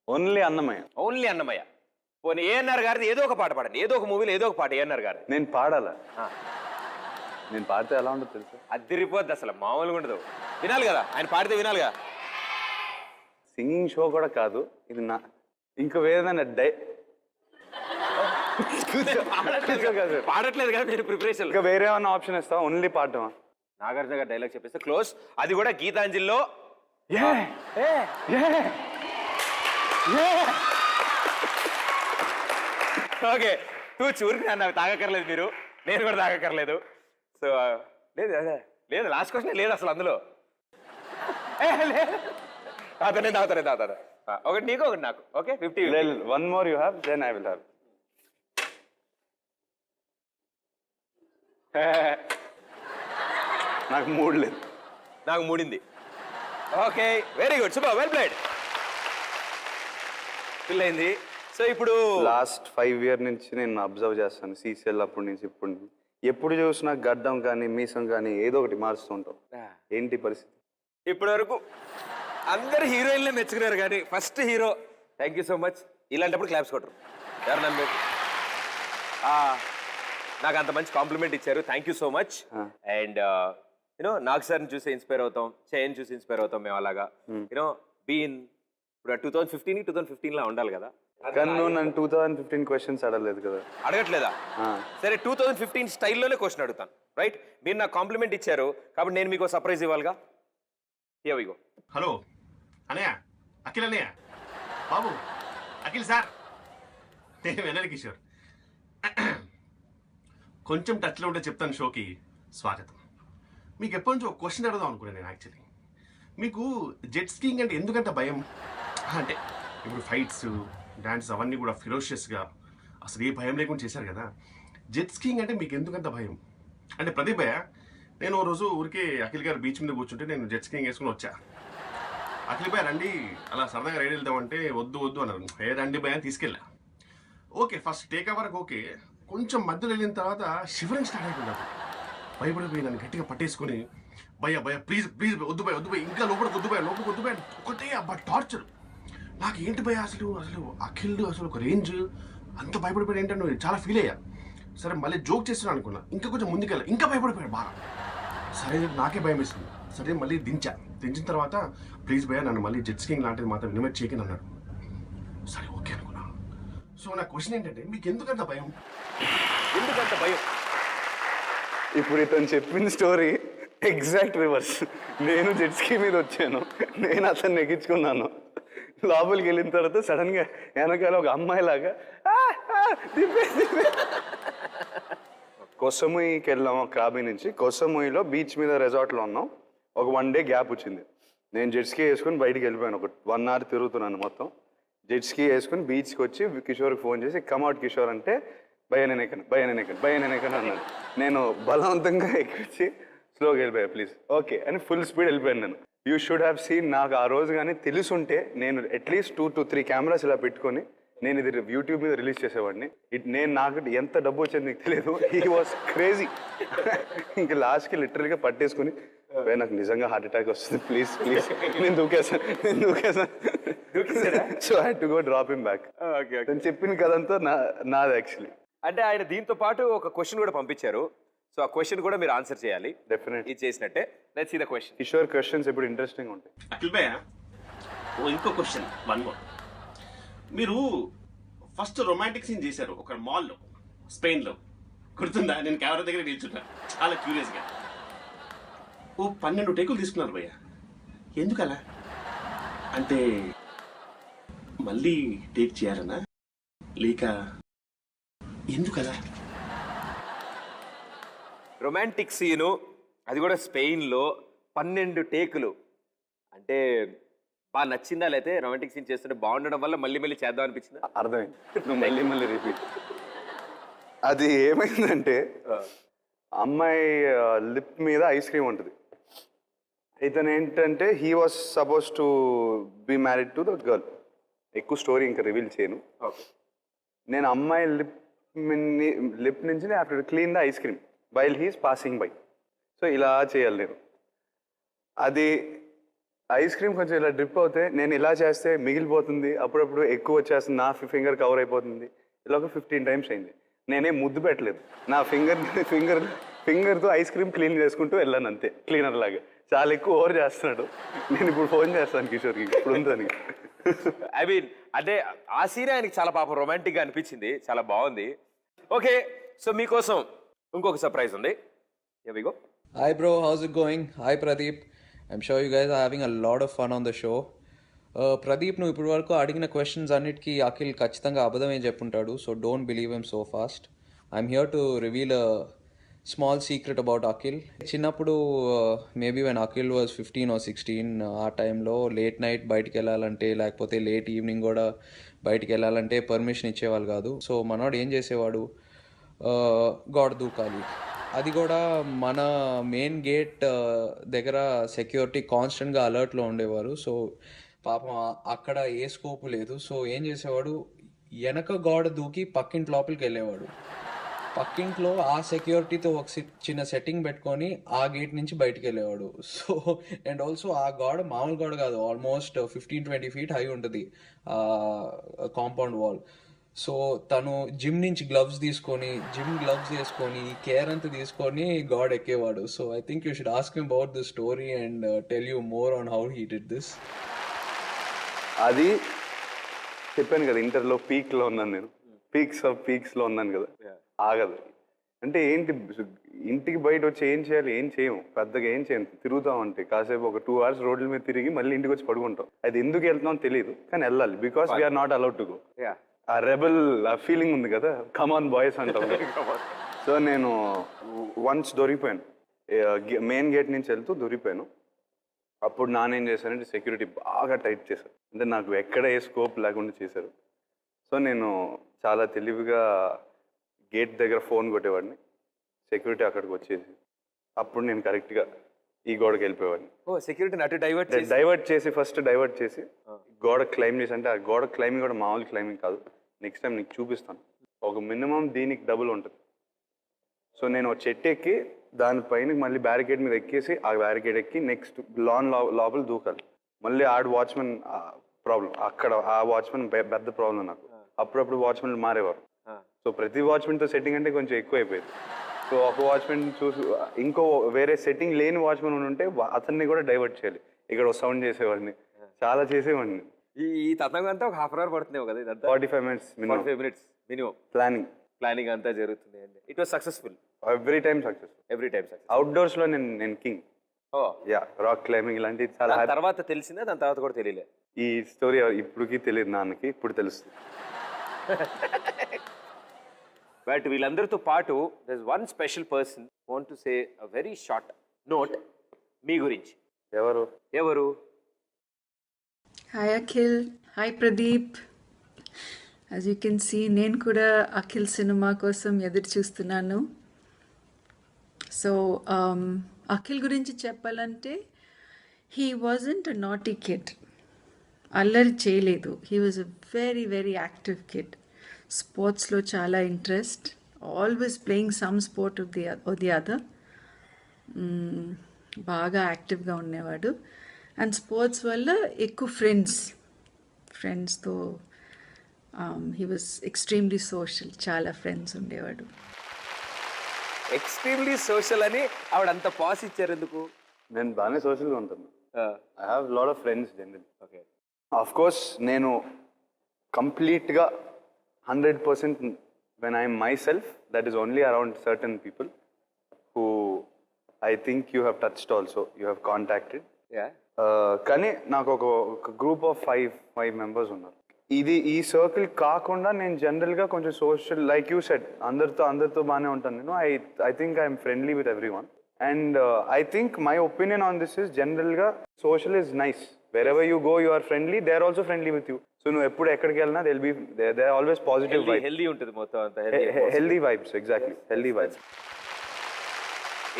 ఓన్లీ అన్నమయ్య. పోనీ ఏఎన్ఆర్ గారిది ఏదో ఒక పాట పాడండి, ఏదో ఒక మూవీలో ఏదో ఒక పాట ఏఎన్ఆర్ గారిది. నేను పాడాలా? నేను పాడితే ఎలా ఉంటుందో తెలుసా? అదిరిపోద్ది అసలు, మామూలుగా ఉండదు. వినాలి కదా, ఆయన పాడితే వినాలి కదా. సింగింగ్ షో కూడా కాదు ఇది. నా ఇంకా వేరేదన్నా పాడట్లేదు కదా మీరు ప్రిపరేషన్. ఇంకా వేరే ఏమన్నా ఆప్షన్ ఇస్తావా? ఓన్లీ పాడటమా? నాగార్జున గారు డైలాగ్ చెప్పేస్తే క్లోజ్, అది కూడా గీతాంజలిలో. ఓకే, టూ చూరికి నాకు తాగక్కర్లేదు మీరు, నేను కూడా తాగక్కర్లేదు. సో లేదు అదే లేదు, లాస్ట్ క్వశ్చన్ లేదు అసలు అందులో. తాగుతాను. ఒకటి నీకు ఒకటి నాకు. Okay 50. One more you have, then I will have. నాకు మూడ్ లేదు. నాకు మూడింది. Okay, very good, super, well played. Fill అయింది. సో ఇప్పుడు లాస్ట్ 5 years నుంచి నేను అబ్జర్వ్ చేస్తాను సీసీఎల్ అప్పటి నుంచి ఇప్పుడు నుంచి. ఎప్పుడు చూసినా గడ్డం కానీ మీసం కానీ ఏదో ఒకటి మారుస్తూ ఉంటాం. ఏంటి పరిస్థితి? ఇప్పటి వరకు అందరు హీరోయిన్లే మెచ్చుకున్నారు కానీ first hero. Thank you so much. ఇలాంటప్పుడు క్లాప్స్ కొట్టరు, ఎవరు నమ్మేది. నాకు అంత మంచి కాంప్లిమెంట్ ఇచ్చారు, thank you so much. And you know Nag సార్ని చూసి ఇన్స్పైర్ అవుతాం, చైన్ చూసి ఇన్స్పైర్ అవుతాం మేము అలాగా. యూనో బీన్ ఇప్పుడు 2015 ఉండాలి కదా. కానీ నువ్వు నన్ను 2015 క్వశ్చన్స్ అడగలేదు కదా. అడగట్లేదా? సరే 2015 స్టైల్లోనే క్వశ్చన్ అడుగుతాను, రైట్? మీరు నాకు కాంప్లిమెంట్ ఇచ్చారు కాబట్టి నేను మీకు సర్ప్రైజ్ ఇవ్వాలిగా. Here we go. హలో అన్నయ్య, అఖిల్ అన్నయ్య, బాబు అఖిల్ సార్, నేను వెనల్ కిషోర్. కొంచెం టచ్లో ఉంటే చెప్తాను షోకి స్వాగతం. మీకు ఎప్పటి నుంచి ఒక క్వశ్చన్ అడుగుదాం అనుకున్నాను నేను. యాక్చువల్లీ మీకు జెట్ స్కీయింగ్ అంటే ఎందుకంత భయం? అంటే ఇప్పుడు ఫైట్స్, డాన్స్ అవన్నీ కూడా ఫిరోషియస్గా అసలు ఏ భయం లేకుండా చేశారు కదా. జెట్ స్కీయింగ్ అంటే మీకు ఎందుకంత భయం? అంటే ప్రదీప్ భయ్య, నేను ఓ రోజు ఊరికే అఖిల్ గారు బీచ్ మీద కూర్చుంటే నేను జెట్ స్కీయింగ్ వేసుకుని వచ్చా. అఖిల్ భయ్య రండి అలా సరదాగా రైడ్ వెళ్దామంటే వద్దు అన్నారు. ఏ రండి భయ్య అని తీసుకెళ్ళా. ఓకే, ఫస్ట్ టేక్ వరకు ఓకే. కొంచెం మధ్యలో వెళ్ళిన తర్వాత షివరింగ్ స్టార్ట్ అయిపోయింది. భయపడిపోయి నన్ను గట్టిగా పట్టేసుకుని భయ్య ప్లీజ్ వద్దు భయ్య ఇంకా లోపలికి వద్దు భయ్య ఒకటే అబ్బా టార్చర్. నాకు ఏంటి భయ్య అసలు అఖిల్ అసలు ఒక రేంజ్, అంత భయపడిపోయాడు ఏంటంటే చాలా ఫీల్ అయ్యా. సరే మళ్ళీ జోక్ చేస్తున్నాను అనుకున్నా, ఇంకా కొంచెం ముందుకెళ్ళా, ఇంకా భయపడిపోయాడు బాగా. సరే నాకే భయం వేస్తుంది. సరే మళ్ళీ దించిన తర్వాత ప్లీజ్ భయ్య నన్ను మళ్ళీ జెట్ స్కీయింగ్ లాంటిది మాత్రం ఇన్వైట్ చేయకని అన్నాడు. సరే ఓకే అనుకున్నా. సో నా క్వశ్చన్ ఏంటంటే మీకు ఎందుకంత భయం? ఇప్పుడు ఇతను చెప్పిన స్టోరీ ఎగ్జాక్ట్ రివర్స్. నేను జెట్ స్కీ మీద వచ్చాను, నేను అతన్ని ఎక్కించుకున్నాను. లోపలికి వెళ్ళిన తర్వాత సడన్ గా వెనకాల ఒక అమ్మాయి లాగా కొసముయికి వెళ్ళాము. క్రాబీ నుంచి కొసముయిలో బీచ్ మీద రెసార్ట్లో ఉన్నాం. ఒక 1 day గ్యాప్ వచ్చింది. నేను జెట్ స్కీ వేసుకుని బయటికి వెళ్ళిపోయాను. ఒక 1 hour తిరుగుతున్నాను మొత్తం. జెట్ స్కీ వేసుకుని బీచ్కి వచ్చి కిషోర్కి ఫోన్ చేసి కమ్అట్ కిషోర్ అంటే భయ నేను ఎక్కను అన్నాను. నేను బలవంతంగా ఎక్కించి స్లోగా వెళ్ళిపోయా ప్లీజ్ ఓకే అని ఫుల్ స్పీడ్ వెళ్ళిపోయాను నేను. You should have seen. నాకు ఆ రోజు కానీ తెలుసుంటే నేను అట్లీస్ట్ 2 to 3 కెమెరాస్ ఇలా పెట్టుకొని నేను ఇది యూట్యూబ్ మీద రిలీజ్ చేసేవాడిని. నాకు ఎంత డబ్బు వచ్చేది నీకు తెలియదు. He was crazy. ఇంకా లాస్ట్కి లిటరల్గా పట్టేసుకుని నాకు నిజంగా హార్ట్ అటాక్ వస్తుంది ప్లీజ్ నేను దూకేసాను. So I to go drop him back. తను చెప్పిన కదంతా నాది యాక్చువల్లీ. అంటే ఆయన దీంతో పాటు ఒక క్వశ్చన్ కూడా పంపించారు. సో ఆ క్వశ్చన్ కూడా మీరు ఆన్సర్ చేయాలి. డెఫినెట్ ఇది చేసినట్టే. Let's see the question. Kishore questions ఇప్పుడు ఇంట్రెస్టింగ్ ఉంటాయి. అఖిల్ భయ్య ఇంకో క్వశ్చన్, వన్ మోర్. మీరు ఫస్ట్ రొమాంటిక్ సీన్ చేశారు ఒక మాల్లో స్పెయిన్లో, గుర్తుందా? నేను కెమెరా దగ్గర నిల్చున్నా చాలా క్యూరియస్గా. 12 టేకులు తీసుకున్నారు భయ్య, ఎందుకలా? అంటే మళ్ళీ టేక్ చేయాలనా లేక ఎందుకలా? రొమాంటిక్ సీను, అది కూడా స్పెయిన్లో 12 టేకులు. అంటే బాగా నచ్చిందా? లేకపోతే రొమాంటిక్ సీన్ చేస్తుంటే బాగుండడం వల్ల మళ్ళీ చేద్దాం అనిపించిందా? అర్థమైంది. నువ్వు మళ్ళీ రిపీట్. అది ఏమైందంటే అమ్మాయి లిప్ మీద ఐస్ క్రీమ్ ఉంటుంది. ఇతను ఏంటంటే he was suppose to be married to the girl. ఎక్కువ స్టోరీ ఇంకా రివీల్ చేయను. నేను అమ్మాయి లిప్ నుంచి I have to clean the ice cream while he's passing by. So ఇలా చేయాలి నేను. అది ఐస్ క్రీమ్ కొంచెం ఇలా డ్రిప్ అవుతే నేను ఇలా చేస్తే మిగిలిపోతుంది, అప్పుడప్పుడు ఎక్కువ వచ్చేస్తుంది, నా ఫింగర్ కవర్ అయిపోతుంది. ఇలా ఒక 15 టైమ్స్ అయింది. నేనేం ముద్దు పెట్టలేదు, నా ఫింగర్తో ఐస్ క్రీమ్ క్లీన్ చేసుకుంటూ వెళ్ళాను అంతే, క్లీనర్ లాగా. చాలా ఎక్కువ ఓవర్ చేస్తున్నాడు. నేను ఇప్పుడు ఫోన్ చేస్తాను కిషోర్కి, ఇప్పుడు ఉందని. ఐ మీన్ అంటే ఆ సీన్ ఆయనకి చాలా పాపం రొమాంటిక్గా అనిపించింది, చాలా బాగుంది. ఓకే, సో మీకోసం ఇంకొక సర్ప్రైజ్ ఉంది. Here we go. Hi bro, how's it going? Hi Pradeep. I'm sure you guys are having a lot of fun on the show. Pradeep, నువ్వు ఇప్పటి వరకు అడిగిన క్వశ్చన్స్ అన్నిటికీ అఖిల్ ఖచ్చితంగా అబద్ధమే చెప్పుంటాడు, so don't believe him so fast. I'm here to reveal a small secret about Akhil. చిన్నప్పుడు maybe when Akhil was 15 or 16 ఆ టైంలో లేట్ నైట్ బయటికి వెళ్ళాలంటే, లేకపోతే లేట్ ఈవినింగ్ కూడా బయటికి వెళ్ళాలంటే పర్మిషన్ ఇచ్చేవాళ్ళు కాదు. సో మనోడు ఏం చేసేవాడు, గోడ దూకాలి. అది కూడా మన మెయిన్ గేట్ దగ్గర సెక్యూరిటీ కాన్స్టెంట్గా అలర్ట్లో ఉండేవారు. సో పాపం అక్కడ ఏ స్కోప్ లేదు. సో ఏం చేసేవాడు, వెనక గోడ దూకి పక్కింటి లోపలికి వెళ్ళేవాడు. పక్కింట్లో ఆ సెక్యూరిటీతో ఒక చిన్న సెట్టింగ్ పెట్టుకొని ఆ గేట్ నుంచి బయటికి వెళ్ళేవాడు. సో అండ్ ఆల్సో ఆ గోడ మామూలు గోడ కాదు, ఆల్మోస్ట్ 15-20 feet హై ఉంటుంది కాంపౌండ్ వాల్. సో తను జిమ్ నుంచి జిమ్ గ్లవ్స్ వేసుకొని కేర్ అంతా తీసుకొని గాడ్ ఎక్కేవాడు. So I think you should ask him about this story and tell you more on how he did this. అది చెప్పాను కదా, ఇంటర్లో పీక్లో ఉన్నాను నేను, పీక్స్లో ఉన్నాను కదా, ఆగదు. అంటే ఏంటి, ఇంటికి బయట వచ్చి ఏం చేయాలి, ఏం చేయము, పెద్దగా ఏం చేయము, తిరుగుతాం అంటే కాసేపు ఒక 2 hours రోడ్ల మీద తిరిగి మళ్ళీ ఇంటికి వచ్చి పడుకుంటాం. అది ఎందుకు వెళ్తున్నాం తెలియదు, కానీ వెళ్ళాలి, because we are not allowed to go. ఆ రెబల్ ఆ ఫీలింగ్ ఉంది కదా, కమాన్ బాయ్స్ అంటాం. సో నేను వన్స్ దొరికిపోయాను, మెయిన్ గేట్ నుంచి వెళ్తూ దొరికిపోయాను. అప్పుడు నానేం చేశానంటే సెక్యూరిటీ బాగా టైట్ చేశారు, అంటే నాకు ఎక్కడ ఏ స్కోప్ లేకుండా చేశారు. సో నేను చాలా తెలివిగా గేట్ దగ్గర ఫోన్ కొట్టేవాడిని, సెక్యూరిటీ అక్కడికి వచ్చేసి అప్పుడు నేను కరెక్ట్గా ఈ గోడకి వెళ్ళిపోయేవాడిని. సెక్యూరిటీని అటు ఫస్ట్ డైవర్ట్ చేసి గోడ క్లైమ్ చేసి, అంటే ఆ గోడ క్లైమింగ్ కూడా మామూలు క్లైమింగ్ కాదు, నెక్స్ట్ టైం నీకు చూపిస్తాను, ఒక మినిమం దీనికి డబుల్ ఉంటుంది. సో నేను ఒక చెట్టు ఎక్కి దానిపైన మళ్ళీ బ్యారికేడ్ మీద ఎక్కేసి ఆ బ్యారికేడ్ ఎక్కి నెక్స్ట్ లాన్ లోపల దూకాలి. మళ్ళీ వాచ్మెన్ ప్రాబ్లం, అక్కడ ఆ వాచ్మెన్ పెద్ద ప్రాబ్లం నాకు. అప్పుడప్పుడు వాచ్మెన్ మారేవారు. సో ప్రతి వాచ్మెన్తో సెట్టింగ్ అంటే కొంచెం ఎక్కువ అయిపోయింది. సో ఒక వాచ్మెన్ చూసి ఇంకో వేరే సెట్టింగ్ లేని వాచ్మెన్ ఉంటే అతన్ని కూడా డైవర్ట్ చేయాలి. ఇక్కడ సౌండ్ చేసేవాడిని, చాలా చేసేవాడిని. ఈ తతంగం అంతా ఒక 1/2 hour పడుతుంది కదా, ఇదంతా 45 minutes మినిమం ప్లానింగ్ అంతా జరుగుతుంది. అండి it was successful, every time success. Outdoors లో నేను కింగ్. రాక్ క్లైంబింగ్ ఇలాంటివి చాలా. తర్వాత తెలిసిందా, దాని తర్వాత కూడా తెలియలే ఈ స్టోరీ. ఇప్పటికి తెలియదు నాన్నకి, ఇప్పుడు తెలుస్తుంది. బట్ వీళ్ళందరితో పాటు there's one special person want to say a very short note మీ గురించి. ఎవరు? Hi Akhil, hi Pradeep. As you can see, నేను కూడా అఖిల్ సినిమా కోసం ఎదురు చూస్తున్నాను. సో అఖిల్ గురించి చెప్పాలంటే he wasn't a naughty kid. అల్లరి చేయలేదు. He was a very very active kid. స్పోర్ట్స్లో చాలా interest, always playing some sport of the other. బాగా యాక్టివ్గా ఉండేవాడు. అండ్ స్పోర్ట్స్ వల్ల ఎక్కువ ఫ్రెండ్స్తో హీ వాజ్ ఎక్స్ట్రీమ్లీ సోషల్, చాలా ఫ్రెండ్స్ ఉండేవాడు. ఎక్స్ట్రీమ్లీ సోషల్ అని ఆవిడ అంత పాస్ ఇచ్చారు ఎందుకు? నేను బాగానే సోషల్గా ఉంటాను. I have lot of friends general. Okay, of course నేను కంప్లీట్గా 100% when I am myself, that is only around certain people who I think you have touched also, you have contacted. కానీ నాకు ఒక గ్రూప్ ఆఫ్ 5 members ఉన్నారు. ఈ circle కాకుండా నేను జనరల్గా కొంచెం సోషల్, లైక్ యూ సెడ్, అందరితో బాగానే ఉంటాను నేను. I think I'm friendly with everyone. And I think my opinion on this is జనరల్గా social is nice. wherever you go, you are friendly, they are also friendly with you. So నువ్వు ఎప్పుడు ఎక్కడికి వెళ్ళినా they are always positive vibes. Healthy ఉంటుంది మొత్తం అంతా. Healthy vibes, exactly, healthy vibes.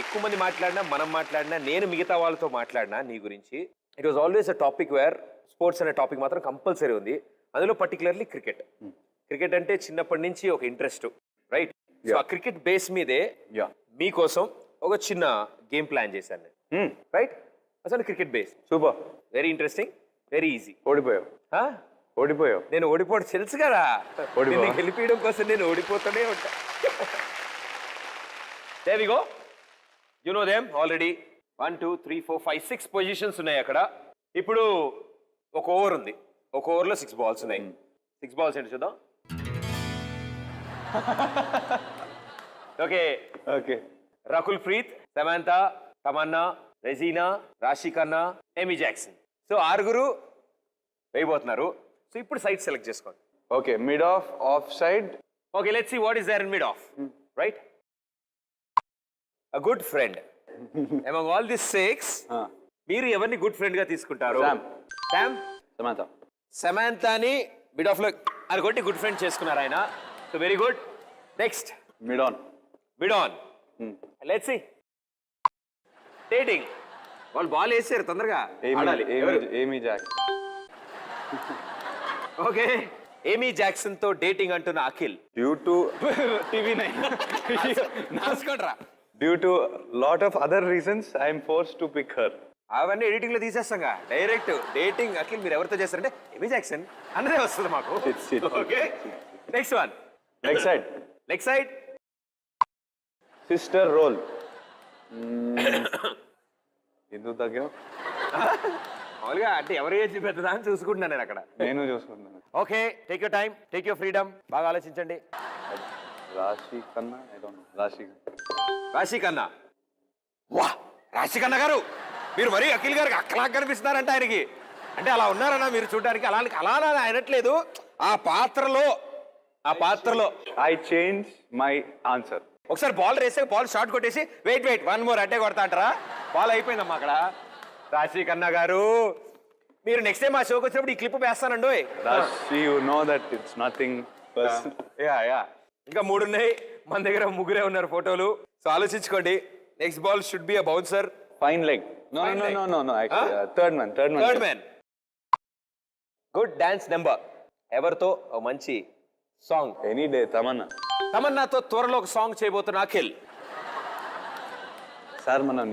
ఎక్కువ మంది మాట్లాడినా, మనం మాట్లాడినా, నేను మిగతా వాళ్ళతో మాట్లాడినా నీ గురించి, it was always a topic where sports అనే టాపిక్ మాత్రం కంపల్సరీ ఉంది. అందులో పర్టికులర్లీ క్రికెట్ అంటే చిన్నప్పటి నుంచి ఒక ఇంట్రెస్ట్, రైట్? సో ఆ క్రికెట్ బేస్ మీదే మీకోసం ఒక చిన్న గేమ్ ప్లాన్ చేశాను నేను, రైట్? అసలు cricket base. Super. Very interesting, very easy. ఓడిపోయావు. ఓడిపోయావు. నేను ఓడిపోవడం తెలుసు కదా, ఓడిపోవా? నిన్ను గెలిపించడం కోసం నేను ఓడిపోతూనే ఉంటా. There we go. You know them already. 1 2 3 4 5 6 positions ఉన్నాయి అక్కడ. ఇప్పుడు ఒక ఓవర్ ఉంది, ఒక ఓవర్లో 6 బాల్స్ ఉన్నాయి. 6 బాల్స్ ఏంటి చూద్దాం. Okay okay. Rakul Preet, Samantha, Tamannaah, Regina, Raashi Khanna, Amy Jackson. So 6 వేయబోతున్నారు. సో ఇప్పుడు సైడ్ సెలెక్ట్ చేసుకోండి. Okay, mid off, off side. Okay, let's see what is there in mid off. Right, a good friend. Among all these 6, మీరు ఎవరిని good friend గా తీసుకుంటారు? శామ్, సమంత. సమంతాని mid off లో అది కొట్టి గుడ్ ఫ్రెండ్ చేసుకున్నారు ఆయన. So very good. Next mid on. Mid on. Let's see dating. వాళ్ళు బాల్ వేసారు, తొందరగా ఆడాలి. ఏమీ జాక్. ఓకే, ఏమీ జాక్సన్ తో డేటింగ్ అంటున్న అఖిల్. Due to TV9. రాసుకోండ్రా. Due to lot of other reasons, I am forced to pick her. అవన్నీ ఎడిటింగ్ లో తీసేస్తాగా. డైరెక్ట్ డేటింగ్ అఖిల్ మీరు ఎవరితో చేస్తారంటే ఎమీ జాక్సన్ అన్నదే వస్తుంది మాకు. Okay, next one. Next side. Next side Sister role. ఎందుకు తగ్గావు? మామూలుగా అంటే ఎవరు ఏజ్ పెద్దదా అని చూసుకుంటున్నాను నేను అక్కడ. నేను చూసుకుంటున్నాను. Okay, take your time, take your freedom. బాగా ఆలోచించండి. రాశి ఖన్నా, I don't know. రాశి ఖన్నా. వా, రాశి ఖన్నా గారు మీరు మరీ అఖిల్ గారికి అక్కలా కనిపిస్తున్నారంటే ఆయనకి. అంటే అలా ఉన్నారన్నా మీరు చూడడానికి? అలా ఆయనట్లేదు. ఆ పాత్రలో I change my answer. ఒకసారి బాల్ వేసే బాల్ షాట్ కొట్టేసి వెయిట్ 1 more అంటే కొడతా అంటారా? బాల్ అయిపోయిందమ్మా అక్కడ. రాశి ఖన్నా గారు మీరు నెక్స్ట్ టైం ఆ షోకి వచ్చినప్పుడు ఈ క్లిప్ వేస్తానండి. Rashi, you know that it's nothing personal. Yeah ఇంకా 3 ఉన్నాయి మన దగ్గర. 3 ఉన్నారు ఫోటోలు. సో ఆలోచించుకోండి. Next ball should be a bouncer. Fine leg. No. Actually, third man. Third man. Good dance number. ఎవరితో మంచి సాంగ్? Any day, Tamanna. తమన్నాతో త్వరలో ఒక సాంగ్ చేయబోతున్న అఖిల్. సార్ మనం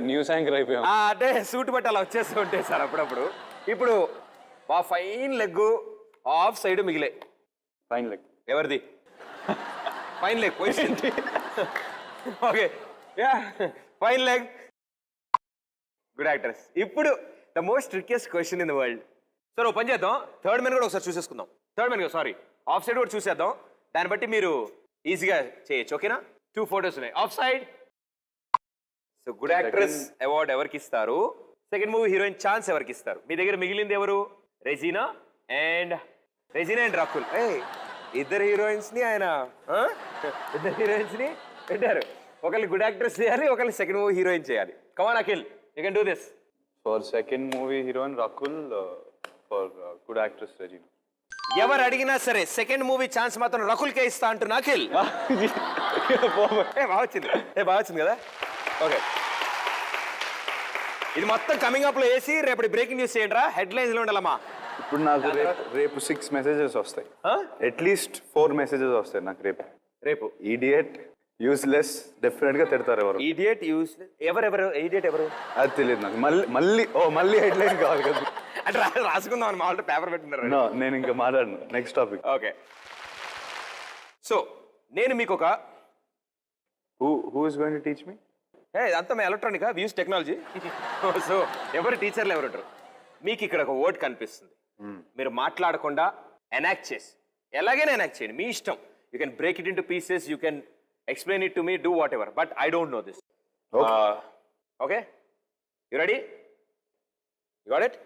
న్యూస్ యాంకర్ అయిపోయాం. అంటే సూట్ బట్టి అలా వచ్చేస్తూ ఉంటాయి సార్ అప్పుడప్పుడు. ఇప్పుడు మా ఫైన్ లెగ్ ఆఫ్ సైడ్ మిగిలే. ఫైన్ లెగ్ ఎవరిది? Fine leg position. Okay, yeah fine leg. Good actors. ఇప్పుడు the most trickiest question in the world. Sir ఓ పని చేద్దాం, థర్డ్ మ్యాన్ కూడా ఒకసారి చూసేసుకుందాం. సారీ ఆఫ్ సైడ్ కూడా చూసేద్దాం. దాన్ని బట్టి మీరు ఈజీగా చేయొచ్చు. ఓకేనా? 2 photos ఉన్నాయి of side. So good actress award ఎవరికి ఇస్తారు? సెకండ్ మూవీ హీరోయిన్ ఛాన్స్ ఎవరికి ఇస్తారు? మీ దగ్గర మిగిలింది ఎవరు? రెజీనా అండ్ రకుల్. ఇద్దరు హీరోయిన్స్ ని ఆయన పెట్టారు. ఒకళ్ళు గుడ్ యాక్ట్రెస్ చేయాలి, ఒకళ్ళు సెకండ్ మూవీ హీరోయిన్ చేయాలి. Come on Akhil, you can do this. For second movie heroine Rakul, for good actress Regina. ఎవరు అడిగినా సరే సెకండ్ మూవీ ఛాన్స్ మాత్రం రకుల్కే ఇస్తా అంటున్నా అఖిల్. బాగా వచ్చింది కదా. ఓకే, ఇది మొత్తం కమింగ్ అప్ లో వేసి రేపటి బ్రేకింగ్ న్యూస్ చేయండి రా. హెడ్లైన్స్ లో ఉండాలమ్మా. ఇప్పుడు నాకు రేపు 6 మెసేజెస్ వస్తాయి. అట్లీస్ట్ 4 మెసేజెస్ వస్తాయి నాకు రేపు. ఈడియట్, యూస్లెస్, డెఫినెట్ గా తిడతారు. ఎవరు ఈడియట్, యూస్లెస్? ఎవరు ఈడియట్ ఎవరు? అది తెలియదు నాకు. మళ్ళీ హెడ్లైన్ కావాలి కదా. అంటే రాసుకుందాం అని మామూలు పేపర్ పెట్టున్నారు. నేను ఇంకా మాట్లాడను. Next topic. ఓకే, సో నేను మీకు ఒక who is going to teach me? అంతా మీ ఎలక్ట్రానిక్ వ్యూస్ టెక్నాలజీ. సో ఎవరు టీచర్లు ఎవరు ఉంటారు? మీకు ఇక్కడ ఒక వర్డ్ కనిపిస్తుంది. మీరు మాట్లాడకుండా ఎనాక్ట్ చేసి ఎలాగైనా ఎనాక్ట్ చేయండి, మీ ఇష్టం. You can break it in to pieces, you can explain it to me, do what ever, but I don't know this. Okay, you ready? You got it?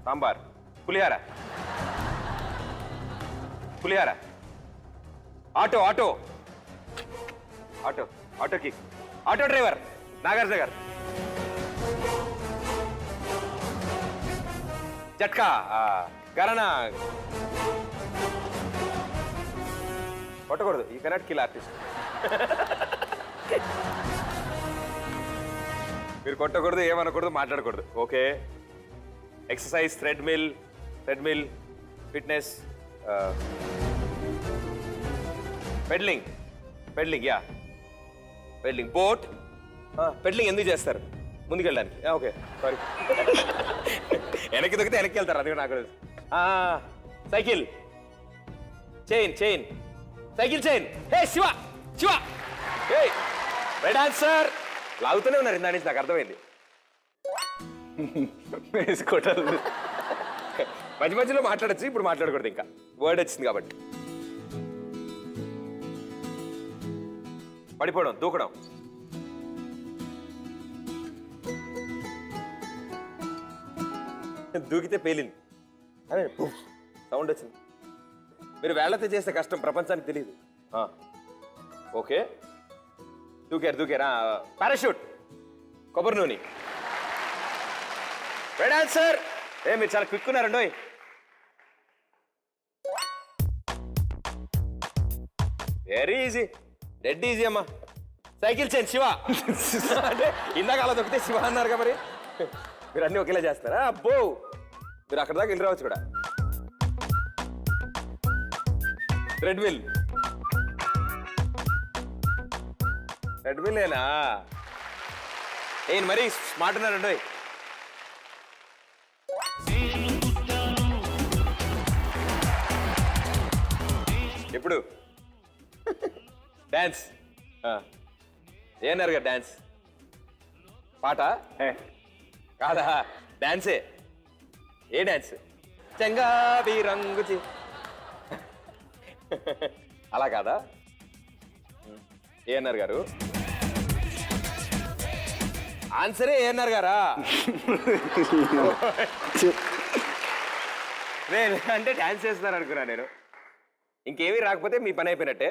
Sambar, pulihora, auto driver, Nagarjuna గారు, జట్కా, గరణ, కొట్టకూడదు. You cannot kill artist. మీరు కొట్టకూడదు, ఏమనకూడదు, మాట్లాడకూడదు. Okay, exercise, treadmill, fitness, peddling, peddling yeah peddling boat peddling ఎందుకు చేస్తారు ముందుకెళ్ళడానికి okay sorry వెనక్కి దొక్కితే వెనక్కి వెళ్తారు అది కూడా నాకు తెలుసు. Cycle chain chain cycle chain hey Shiva Shiva hey right answer లాగుతూనే ఉన్నారు ఇందా నుంచి నాకు అర్థమైంది వేసుకోవటం మధ్య మధ్యలో మాట్లాడచ్చు ఇప్పుడు మాట్లాడకూడదు ఇంకా వర్డ్ వచ్చింది కాబట్టి పడిపోవడం దూకడం దూకితే పేలింది అదే సౌండ్ వచ్చింది మీరు వేళ్లతో చేస్తే కష్టం ప్రపంచానికి తెలియదు ఓకే దూకారా పారాషూట్ కొబ్బరి నూనె రైట్ ఆన్సర్ మీరు చాలా క్విక్ ఉన్నారండి వెరీ ఈజీ డెడ్ ఈజీ అమ్మా సైకిల్ చైన్ శివ అంటే ఇందాక అలా దొక్కితే శివ అన్నారు మరి మీరు అన్ని ఒకేలా చేస్తారా అబ్బో మీరు అక్కడ దాకా వెళ్ళి రావచ్చు కూడా రెడ్ విల్లేనా ఏం మరి స్మార్ట్ ఉన్నారండి ఎప్పుడు డాన్స్ ఏమన్నారు కదా డాన్స్ పాట కాదా డాన్సే ఏ డాన్స్ చెంగాబీ రంగు అలా కాదా ఏఎన్ఆర్ గారు ఆన్సరే ఏఎన్ఆర్ గారా నేను అంటే డాన్స్ చేస్తున్నారు అనుకున్నా నేను ఇంకేమీ రాకపోతే మీ పని అయిపోయినట్టే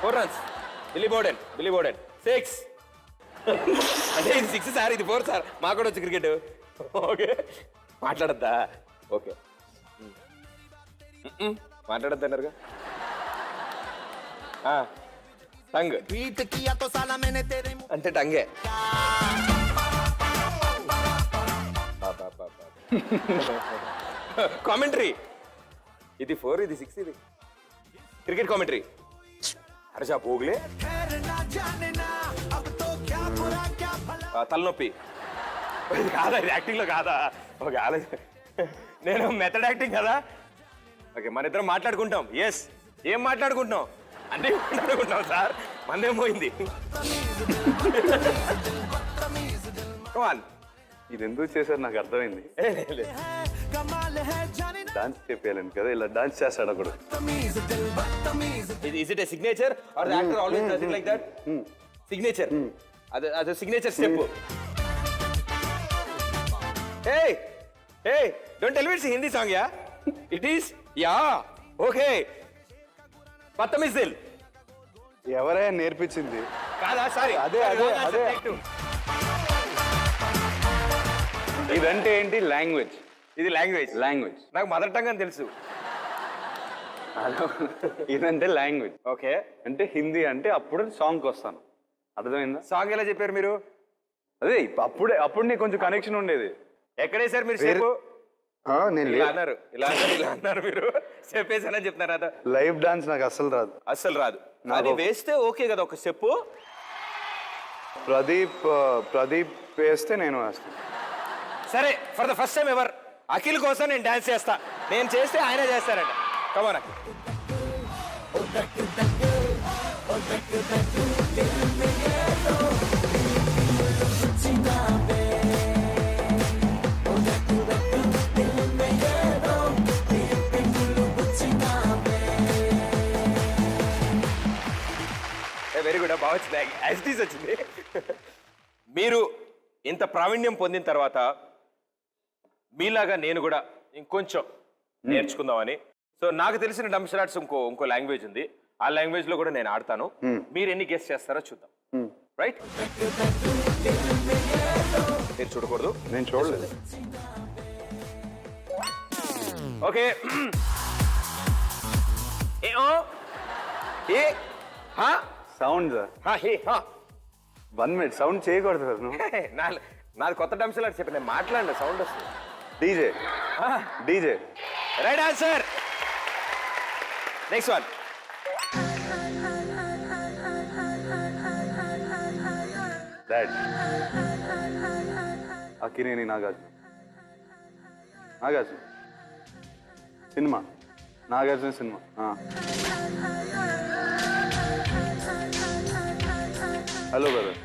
ఫోర్ రన్స్ బిల్లీ బోర్డెన్ 6 అంటే ఇది 6 సార్ ఇది 4 సార్ మాకు కూడా వచ్చి క్రికెట్ ఓకే మాట్లాడద్దా ఓకే మాట్లాడద్దు అన్నారుగా టంగ్ అంటే టంగే కామెంటరీ ఇది 4 ఇది 6 ఇది క్రికెట్ కామెంటరీ అరచా పోగులే తలనొప్పి కాదా ఇది యాక్టింగ్లో కాదా ఓకే నేను మెథడ్ యాక్టింగ్ కదా ఓకే మన ఇద్దరం మాట్లాడుకుంటాం ఎస్ ఏం మాట్లాడుకుంటున్నాం అంటే మాట్లాడుకుంటాం సార్ మందేం పోయింది ఇది ఎందుకు చేశారు నాకు అర్థమైంది డాన్స్ చెప్పాలని కదా ఇలా డాన్స్ చేస్తాడు ఒకడు Is it a signature or the actor always does it like that? Signature. That's a signature step. Hey, don't tell me it's a Hindi song, yeah? It is? Yeah. Okay. Patamiz Dil. ఎవరైనా నేర్పించింది కాదా sorry అదే ఇదంటే ఏంటి language ఇది language నాకు mother tongue అని తెలుసు ఇదంటే లాంగ్వేజ్ ఓకే అంటే హిందీ అంటే అప్పుడు సాంగ్కి వస్తాను అర్థమైందా సాంగ్ ఎలా చెప్పారు మీరు అదే అప్పుడు నీకు కొంచెం కనెక్షన్ ఉండేది ఎక్కడేసారు మీరు సేపు నేను ఇలా అన్నారు మీరు చెప్పేసానని చెప్తున్నారు అదా లైవ్ డాన్స్ నాకు అస్సలు రాదు అది వేస్తే ఓకే కదా ఒక స్టెప్ ప్రదీప్ వేస్తే నేను వేస్తాను సరే for the first time ever Akhil కోసం నేను డాన్స్ చేస్తా నేను చేస్తే ఆయనే చేస్తారంట కమోన్ వెరీ గుడ్ బాగా వచ్చింది యాజిటీస్ వచ్చింది మీరు ఇంత ప్రావీణ్యం పొందిన తర్వాత మీలాగా నేను కూడా ఇంకొంచెం నేర్చుకుందామని సో నాకు తెలిసిన డంప్స్టార్ట్స్ ఇంకో లాంగ్వేజ్ ఉంది ఆ లాంగ్వేజ్ లో కూడా నేను ఆడతాను మీరు ఎన్ని గెస్ చేస్తారో చూద్దాం రైట్ మీరు చూడకూడదు నేను చూడలేదు ఓకే సౌండ్ 1 minute సౌండ్ చేయకూడదు కదా నాది కొత్త డంప్స్టార్ట్ చెప్పి నేను మాట్లాడిన సౌండ్ వస్తుంది DJ DJ right answer. Next one. Dad Akkineni Nagarjuna Nagarjuna సినిమా నాగార్జున సినిమా హలో బ్రదర్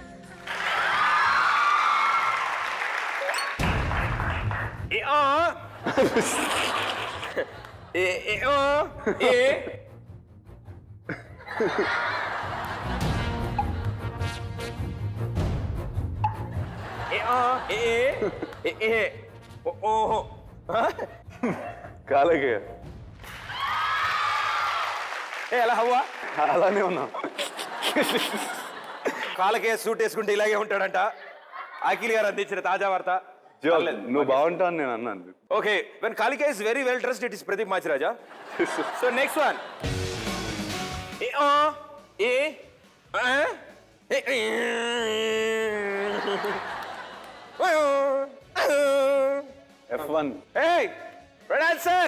కాలకే ఎలా హవ్వా? అలానే ఉన్నాం. కాలకే సూట్ వేసుకుంటే ఇలాగే ఉంటాడంట. అఖిల్ గారు అందించిన తాజా వార్త. నువ్వు బాగుంటావు నేను అన్నాను. ఓకే, వెన్ కాలికే is very well dressed, it is Pradeep Machiraju. So next one. F1 Hey, right answer.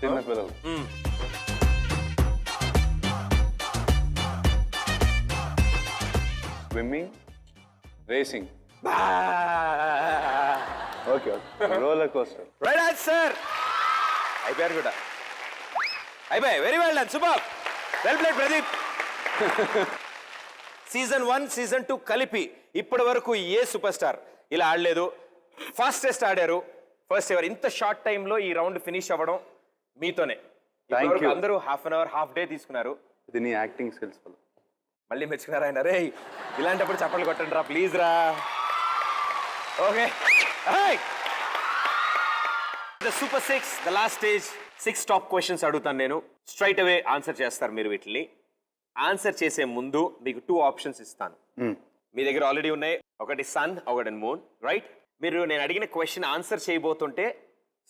చిన్న పిల్లలు swimming racing okay roller coaster right answer. అయిపోయారు కూడా, అయిపోయాయి. Very well done, super, well played Pradeep. Season 1 season 2 కలిపి ఇప్పటి వరకు ఏ సూపర్ స్టార్ ఇలా ఆడలేదు. ఫాస్టెస్ట్ ఆడారు, ఫస్ట్ ఎవర్. ఇంత షార్ట్ టైంలో ఈ రౌండ్ ఫినిష్ అవ్వడం మీతోనే. Thank you. అందరూ half an hour half day తీసుకున్నారు. ఇది నీ యాక్టింగ్ స్కిల్స్ వల్ల. మళ్ళీ మెచ్చుకున్నారా ఆయన? రే ఇలాంటప్పుడు చప్పట్లు కొట్టండి రా ప్లీజ్ రా. Okay, the super 6, the last stage. 6 top questions అడుగుతాను నేను, స్ట్రైట్ అవే ఆన్సర్ చేస్తారు మీరు వీటిని. ఆన్సర్ చేసే ముందు మీకు 2 ఆప్షన్స్ ఇస్తాను. మీ దగ్గర ఆల్రెడీ ఉన్నాయి, ఒకటి సన్, ఒకటి మూన్, రైట్? మీరు నేను అడిగిన క్వశ్చన్ ఆన్సర్ చేయబోతుంటే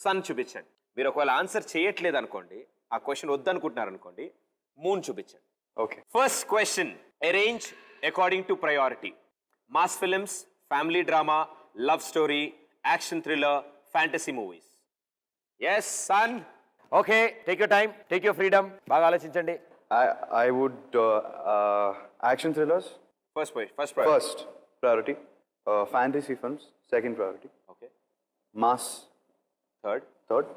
సన్ చూపించండి. మీరు ఒకవేళ ఆన్సర్ చేయట్లేదు అనుకోండి, ఆ క్వశ్చన్ వద్దనుకుంటున్నారు అనుకోండి, మూన్ చూపించండి. Okay. First question, arrange according to priority. Mass films, family drama, love story, action thriller, fantasy movies. Yes son. Okay, take your time, take your freedom. బాగా ఆలోచించండి. I would action thrillers first priority, fantasy films second priority, ఓకే, mass third,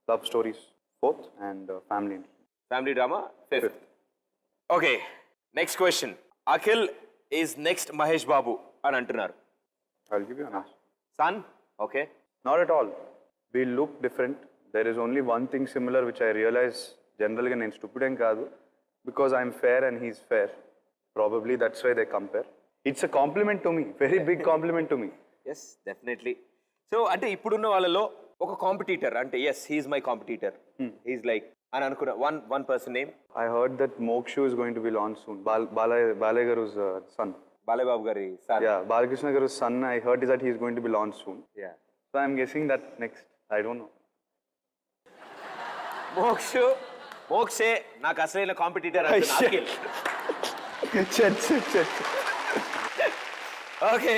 love stories fourth, and family. Family drama fifth. Okay, next question. Akhil is next Mahesh Babu అని అంటున్నారు. I'll give you an answer. Son. Okay, Not at all. We look different. There is only one thing similar which I realize generally నేను stupid ఏం కాదు, because I'm fair and he's fair. Probably that's why they compare. It's a compliment to me, very big compliment to me. Yes definitely. So అంటే ఇప్పుడున్న వాళ్ళలో ఒక competitor అంటే yes he's my competitor, he's like అని అనుకున్న one person name. I heard that Mokshu is going to be launched soon. Balay Garu's son. Balayya Babu గారి sir. Yeah, Balakrishna Garu's son, I heard is that he's going to be launched soon. Yeah, So I'm guessing that next. I don't know. మోక్షే నాకు అసలైన competitor Akhil. Okay,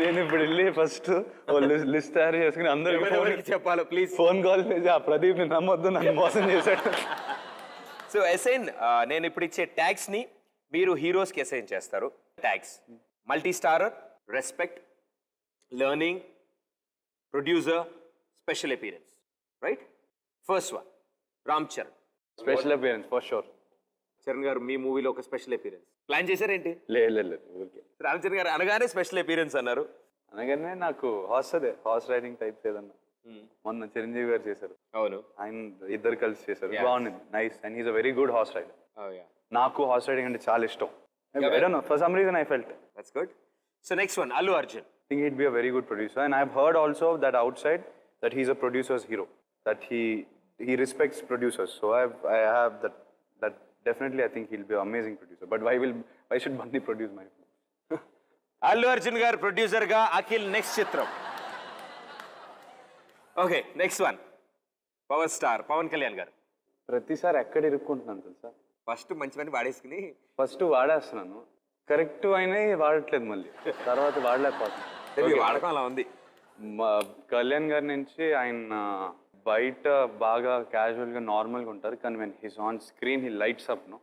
నేను ఇప్పుడు వెళ్ళి first list తయారు చేసుకుని అందరికి ఎవరికి చెప్పాలో ప్లీజ్. ఫోన్ కాల్ చేసి ఆ ప్రదీప్ ని నమ్మొద్దు, నన్ను మోసం చేశాడు. సో అసైన్, నేను ఇప్పుడు ఇచ్చే ట్యాగ్స్ ని మీరు హీరోస్ కి అసైన్ చేస్తారు. Tags: multi starrer, respect, learning, producer, special appearance. Right? First one, Ram Charan. Special appearance for sure. Charan గారు మీ మూవీలో ఒక స్పెషల్ అపీరెన్స్ ప్లాన్ చేశారేంటి? లేదు ఊరికే రామ్ చరణ్ గారు అనగానే స్పెషల్ అపీరెన్స్ అన్నారు. అనగానే నాకు హార్స్ రైడింగ్ టైప్స్ ఏదన్నా. మొన్న చిరంజీవి గారు చేశారు, అవును, ఆయన ఇద్దరు కలిసి చేశారు, బాగుంది, nice. And he's a very good horse rider. నాకు హార్స్ రైడింగ్ అంటే చాలా ఇష్టం. I don't know, for some reason I felt. That's good. So next one, Allu Arjun. I think he'd be a very good producer, and I've heard also that outside that he's a producer's hero, that he respects producers. So I have that definitely I think he'll be an amazing producer. But why should Bandi produce my film? Allu Arjun garu producer ga, Akhil next chitram. Okay, next one, Power Star Pawan Kalyan garu. ప్రతిసారి ఎక్కడ ఇరుక్కుంటున్నాను తెలుసా? First మంచివన్నీ వాడేసుకుని first వాడేస్తున్నాను, correct అయినాయి వాడట్లేదు, మళ్ళీ తర్వాత వాడలేకపోతున్నాను. తెలివి వాడకం అలా ఉంది. మా కళ్యాణ్ గారి నుంచి ఆయన బయట బాగా క్యాజువల్గా నార్మల్గా ఉంటారు, కానీ when he's on screen he lights up. No,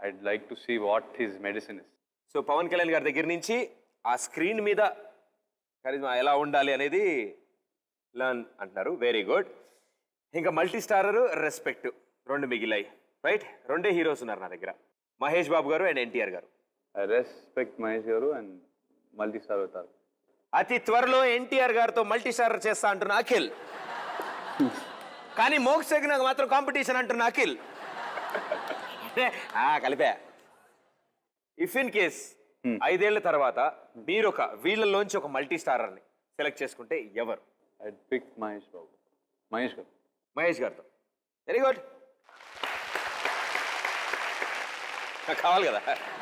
I'd like to see what his medicine is. So Pawan Kalyan గారి దగ్గర నుంచి ఆ స్క్రీన్ మీద కరిజ్మా ఎలా ఉండాలి అనేది లర్న్ అంటున్నారు. Very good. ఇంకా మల్టీ స్టారర్, రెస్పెక్ట్ రెండు మిగిలాయి, రైట్? రెండే హీరోస్ ఉన్నారు నా దగ్గర, మహేష్ బాబు గారు అండ్ ఎన్టీఆర్ గారు. ఐ రెస్పెక్ట్ మహేష్ గారు అండ్ మల్టీ స్టార్ అవుతారు. అతి త్వరలో ఎన్టీఆర్ గారితో మల్టీ స్టారర్ చేస్తా అంటున్న అఖిల్, కానీ మోక్షకి నాకు మాత్రం కాంపిటీషన్ అంటున్న అఖిల్. కలిపా. ఇఫ్ ఇన్ కేస్ 5 ఏళ్ల తర్వాత మీరు వీళ్ళలోంచి ఒక మల్టీ స్టారర్ని సెలెక్ట్ చేసుకుంటే ఎవరు? I pick Mahesh Babu. మహేష్ గారు. మహేష్ గారితో. Very good. కావాలి కదా,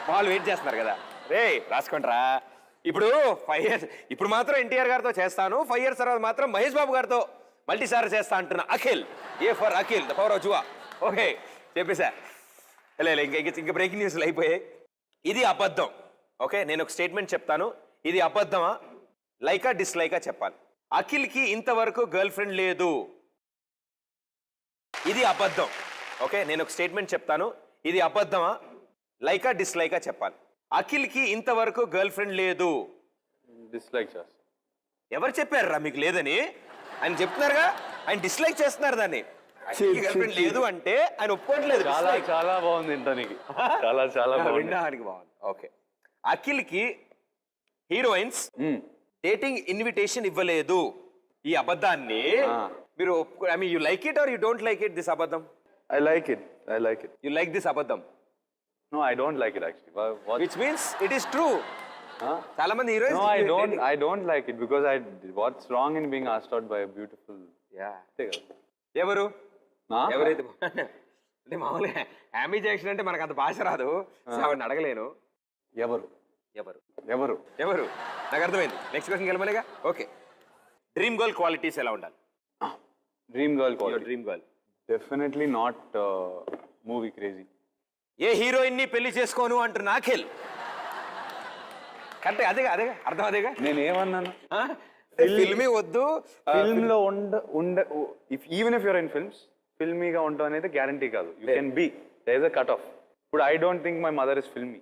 వాళ్ళు వెయిట్ చేస్తున్నారు కదా. రే రాసుకోండిరా. ఇప్పుడు 5 years, ఇప్పుడు మాత్రం ఎన్టీఆర్ గారితో చేస్తాను, 5 years తర్వాత మాత్రం మహేష్ బాబు గారితో మల్టీ స్టారర్ చేస్తా అంటున్న Akhil. A for Akhil, the power of జువా. ఓకే చెప్పేసా. ఇంకా బ్రేకింగ్ న్యూస్లు అయిపోయాయి. ఇది అబద్ధం. ఓకే, నేను ఒక స్టేట్మెంట్ చెప్తాను, ఇది అబద్ధమా లైకా డిస్లైకా చెప్పాలి. అఖిల్కి ఇంతవరకు గర్ల్ ఫ్రెండ్ లేదు. ఇది అబద్ధం. ఓకే, నేను ఒక స్టేట్మెంట్ చెప్తాను, ఇది అబద్ధమా లైకా డిస్లైకా చెప్పాలి. అఖిల్కి ఇంతవరకు గర్ల్ ఫ్రెండ్ లేదు. డిస్లైక్ చేస్తాను. ఎవరు చెప్పారా మీకు లేదని? ఆయన చెప్తున్నారుగా, ఆయన డిస్లైక్ చేస్తున్నారు దాన్ని. గర్ల్ ఫ్రెండ్ లేదు అంటే ఆయన ఒప్పుకోవట్లేదు. చాలా చాలా బాగుంది ఇంటానికి, చాలా చాలా వినడానికి బాగుంది. ఓకే, అఖిల్కి హీరోయిన్స్ డేటింగ్ ఇన్విటేషన్ ఇవ్వలేదు. ఈ అబద్ధాన్ని మీరు I mean you like it or you don't like it this అబద్ధం? I like it. I like it. You like this అబద్ధం? No, I don't like it actually. Which means it is true. చాలా మంది heroines. No, I don't like it because what's wrong in being asked out by a beautiful. ఎవరు? ఎవరైతే అంటే మామూలుగా హ్యామీ Jackson అంటే మనకు అంత భాష రాదు, ఆవిడని అడగలేను. ఎవరు ఎవరు ఎవరు ఎవరు నాకు అర్థమైంది. నెక్స్ట్ క్వశ్చన్ వెళ్ళమనేగా. ఓకే, డ్రీమ్ గర్ల్ క్వాలిటీస్ ఎలా ఉండాలి? Dream girl quality. Dream girl definitely not movie crazy. ఏ హీరోయిన్ ని పెళ్లి చేసుకోను అంటున్న అఖిల్. కరెక్ట్, అదేగా అదేగా అర్థం, అదేగా. నేను ఏమన్నాను? ఫిల్మీ వద్దు, ఫిల్మ్ లో even if your in films, ఫిల్మీగా ఉండడం అనేది గ్యారంటీ కాదు. You can be, there is a cut off. ఇప్పుడు I don't think my mother is filmy.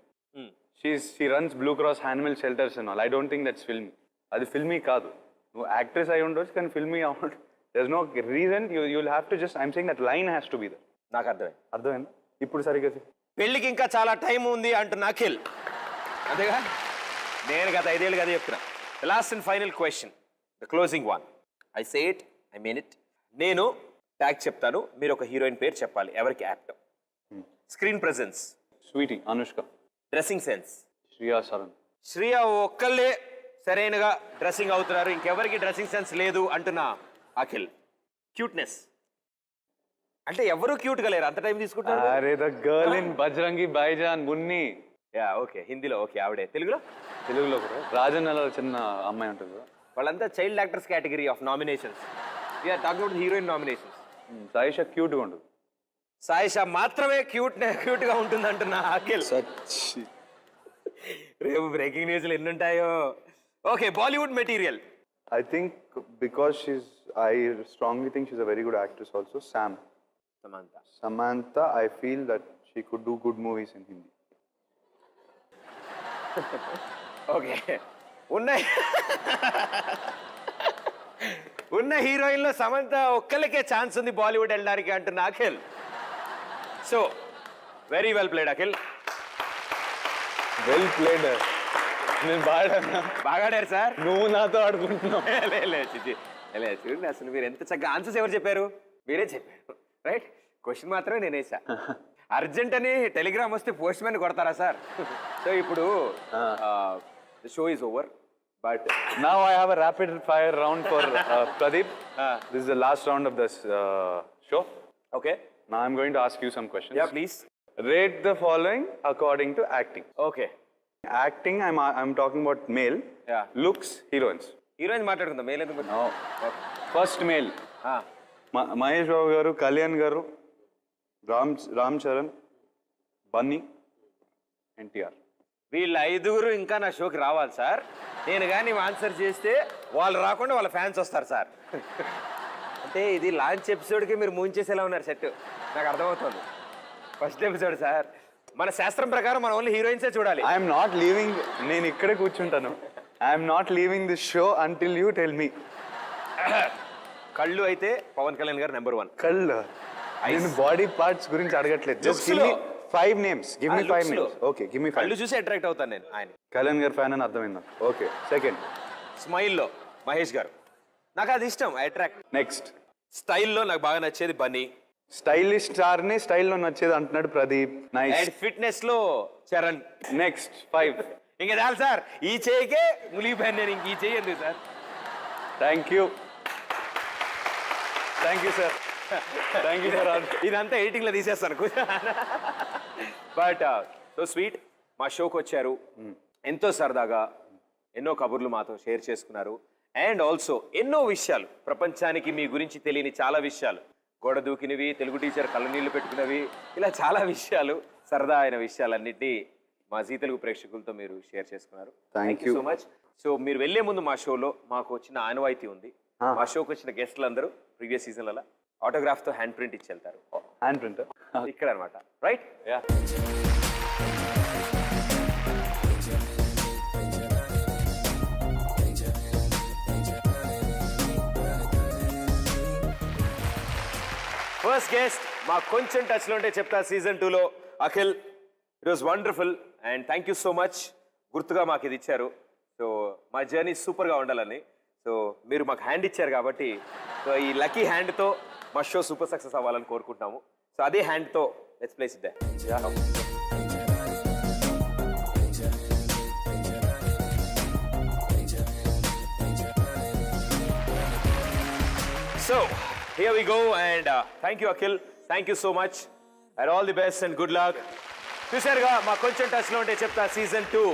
She runs Blue Cross animal shelters and all. I don't think that's filmy. అది filmy కాదు. నువ్వు actress అయి ఉండొచ్చు కానీ filmy అవ్వదు. There is no reason. You will have to just I'm saying that line has to be there. నాకు అర్థమైంది ఇప్పుడు సరిగ్గా. పెళ్లికి ఇంకా చాలా టైం ఉంది అంటున్న అఖిల్, అంతేగా? నేను గత 5 ఏళ్ళుగా అదే చెప్తున్నా. Last and final question, the closing one. I say it, I mean it. నేను ట్యాగ్ చెప్తాను, మీరు ఒక హీరోయిన్ పేరు చెప్పాలి, ఎవరికి apt. Screen presence sweety, Anushka. Dressing sense Shriya Saran. Shriya ఒక్కళ్ళే సరైనగా డ్రెస్సింగ్ అవుతున్నారు, ఇంకెవరికి డ్రెస్సింగ్ సెన్స్ లేదు అంటున్న అఖిల్. క్యూట్నెస్ అంటే ఎవరు క్యూట్ గా లేరు, అంత టైం తీసుకుంటారు. అరే the girl in Bajrangi Bhaijaan, Munni. Yeah okay, హిందీలో ఓకే, ఆవిడే. తెలుగులో? తెలుగులో కూడా రాజన్నలో చిన్న అమ్మాయి ఉంటుంది కదా. వాళ్ళంతా child actors category of nominations. We are talking about heroine nominations. Sayyeshaa క్యూట్గా ఉంటుంది. సాయిషా మాత్రమే క్యూట్గా ఉంటుంది అంటున్నా అఖిల్. రేపు బ్రేకింగ్ న్యూస్లు ఎన్ని ఉంటాయో. Okay, Bollywood material. I think because I strongly think she's a very good actress also. Samantha, I feel that she could do good movies in Hindi. Okay, ఉన్న హీరోయిన్లో సమంత ఒక్కరికే ఛాన్స్ ఉంది బాలీవుడ్ వెళ్ళడానికి అంటున్న Akhil. So very well played Akhil. Well played. నేను బాగా ఆడారు sir. నువ్వు నాతో ఆడుకుంటున్నావు. చూడండి అసలు మీరు ఎంత చక్కగా ఆన్సర్స్ ఎవరు చెప్పారు? మీరే చెప్పారు, రైట్? క్వశ్చన్ మాత్రమే నేను వేసా. అర్జెంట్ అని టెలిగ్రామ్ వస్తే పోస్ట్ మ్యాన్ కొడతారా సార్? సో ఇప్పుడు the show is over, but now I have a rapid fire round for Pradeep. This is the last round of this show. Okay. Now I'm going to ask you some questions. Yeah, please. Rate the following according to acting. Okay. Acting, I'm talking about male. Yeah. Looks, heroines. Heroine మాట్లాడుకుందాం. Male ఎందుకు? No. First male. Mahesh Babu గారు, కళ్యాణ్ గారు, రామ్ చరణ్, బన్నీ, ఎన్టీఆర్. వీళ్ళ ఐదుగురు ఇంకా నా షోకి రావాలి సార్. నేను కానీ ఆన్సర్ చేస్తే వాళ్ళు రాకుండా వాళ్ళ ఫ్యాన్స్ వస్తారు సార్. అంటే ఇది లాంచ్ ఎపిసోడ్కి మీరు ముంచేసేలా ఉన్నారు సెట్. నాకు అర్థమవుతుంది. First episode sir. మన శాస్త్రం ప్రకారం మనం ఓన్లీ హీరోయిన్సే చూడాలి. ఐఎమ్ నాట్ లీవింగ్, నేను ఇక్కడే కూర్చుంటాను. I'm not leaving this show until you tell me. కళ్ళు అయితే పవన్ కళ్యాణ్ గారు నెంబర్ 1. కళ్ళు, నేను బాడీ పార్ట్స్ గురించి అడగట్లేదు. Just give me 5 names. Give me 5 names. Okay, give me 5. కళ్ళు చూసి అట్రాక్ట్ అవుతాను నేను. ఆయన కళ్యాణ్ గారు ఫ్యాన్ అని అర్థమైందా? ఓకే. సెకండ్, స్మైల్లో మహేష్ గారు, నాకు అది ఇష్టం, అట్రాక్ట్. నెక్స్ట్, స్టైల్లో నాకు బాగా నచ్చేది బన్నీ. స్టైలిష్ స్టార్ ని స్టైల్లో నచ్చేది అంటున్నాడు ప్రదీప్. నైస్. అండ్ ఫిట్నెస్ లో చరణ్. నెక్స్ట్ 5. ఇంకా చాలు సార్, ఈ చేయికే మునిగిపోయాను నేను. ఇంక ఈ చేయి ఎందుకు sir? Thank you sir. Thank you for ఇదంతా ఎడిటింగ్ లో తీసేస్తాను. బట్ సో స్వీట్, మా షోకి వచ్చారు, ఎంతో సరదాగా ఎన్నో కబుర్లు మాతో షేర్ చేసుకున్నారు. అండ్ ఆల్సో ఎన్నో విషయాలు, ప్రపంచానికి మీ గురించి తెలియని చాలా విషయాలు, గోడ దూకినవి, తెలుగు టీచర్ కళ్ళనీళ్ళు పెట్టుకున్నవి, ఇలా చాలా విషయాలు, సరదా అయిన విషయాలన్నింటినీ మా జీ తెలుగు ప్రేక్షకులతో మీరు షేర్ చేసుకున్నారు. Thank you so much. So మీరు వెళ్లే ముందు మా షోలో మాకు వచ్చిన ఆనవాయితీ ఉంది. మా షోకి వచ్చిన గెస్టులందరూ ప్రీవియస్ సీజన్లలో ఆటోగ్రాఫ్ తో హ్యాండ్ ప్రింట్ ఇచ్చి వెళ్తారు. హ్యాండ్ ప్రింట్ ఇక్కడ అనమాట, రైట్? యా. ఫస్ట్ గెస్ట్ మా కొంచెం టచ్లో ఉంటే చెప్తా సీజన్ 2లో Akhil. It was wonderful and thank you so much. గుర్తుగా మాకు ఇది ఇచ్చారు. సో మా జర్నీ సూపర్గా ఉండాలని. సో మీరు మాకు హ్యాండ్ ఇచ్చారు కాబట్టి, సో ఈ లక్కీ హ్యాండ్తో మా షో సూపర్ సక్సెస్ అవ్వాలని కోరుకుంటున్నాము. సో అదే హ్యాండ్తో let's place it. So here we go and thank you Akhil, thank you so much and all the best and good luck. చూసారుగా మా కొంచెం టచ్లో ఉంటే చెప్తా సీజన్ 2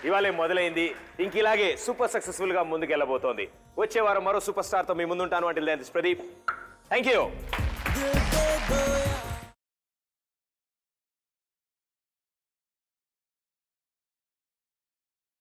ఇవాళే మొదలైంది. ఇంక ఇలాగే సూపర్ సక్సెస్ఫుల్ గా ముందుకు వెళ్ళబోతోంది. వచ్చే వారం మరో సూపర్ స్టార్ తో మీ ముందుంటాను. అంటే ప్రదీప్, థ్యాంక్ యూ.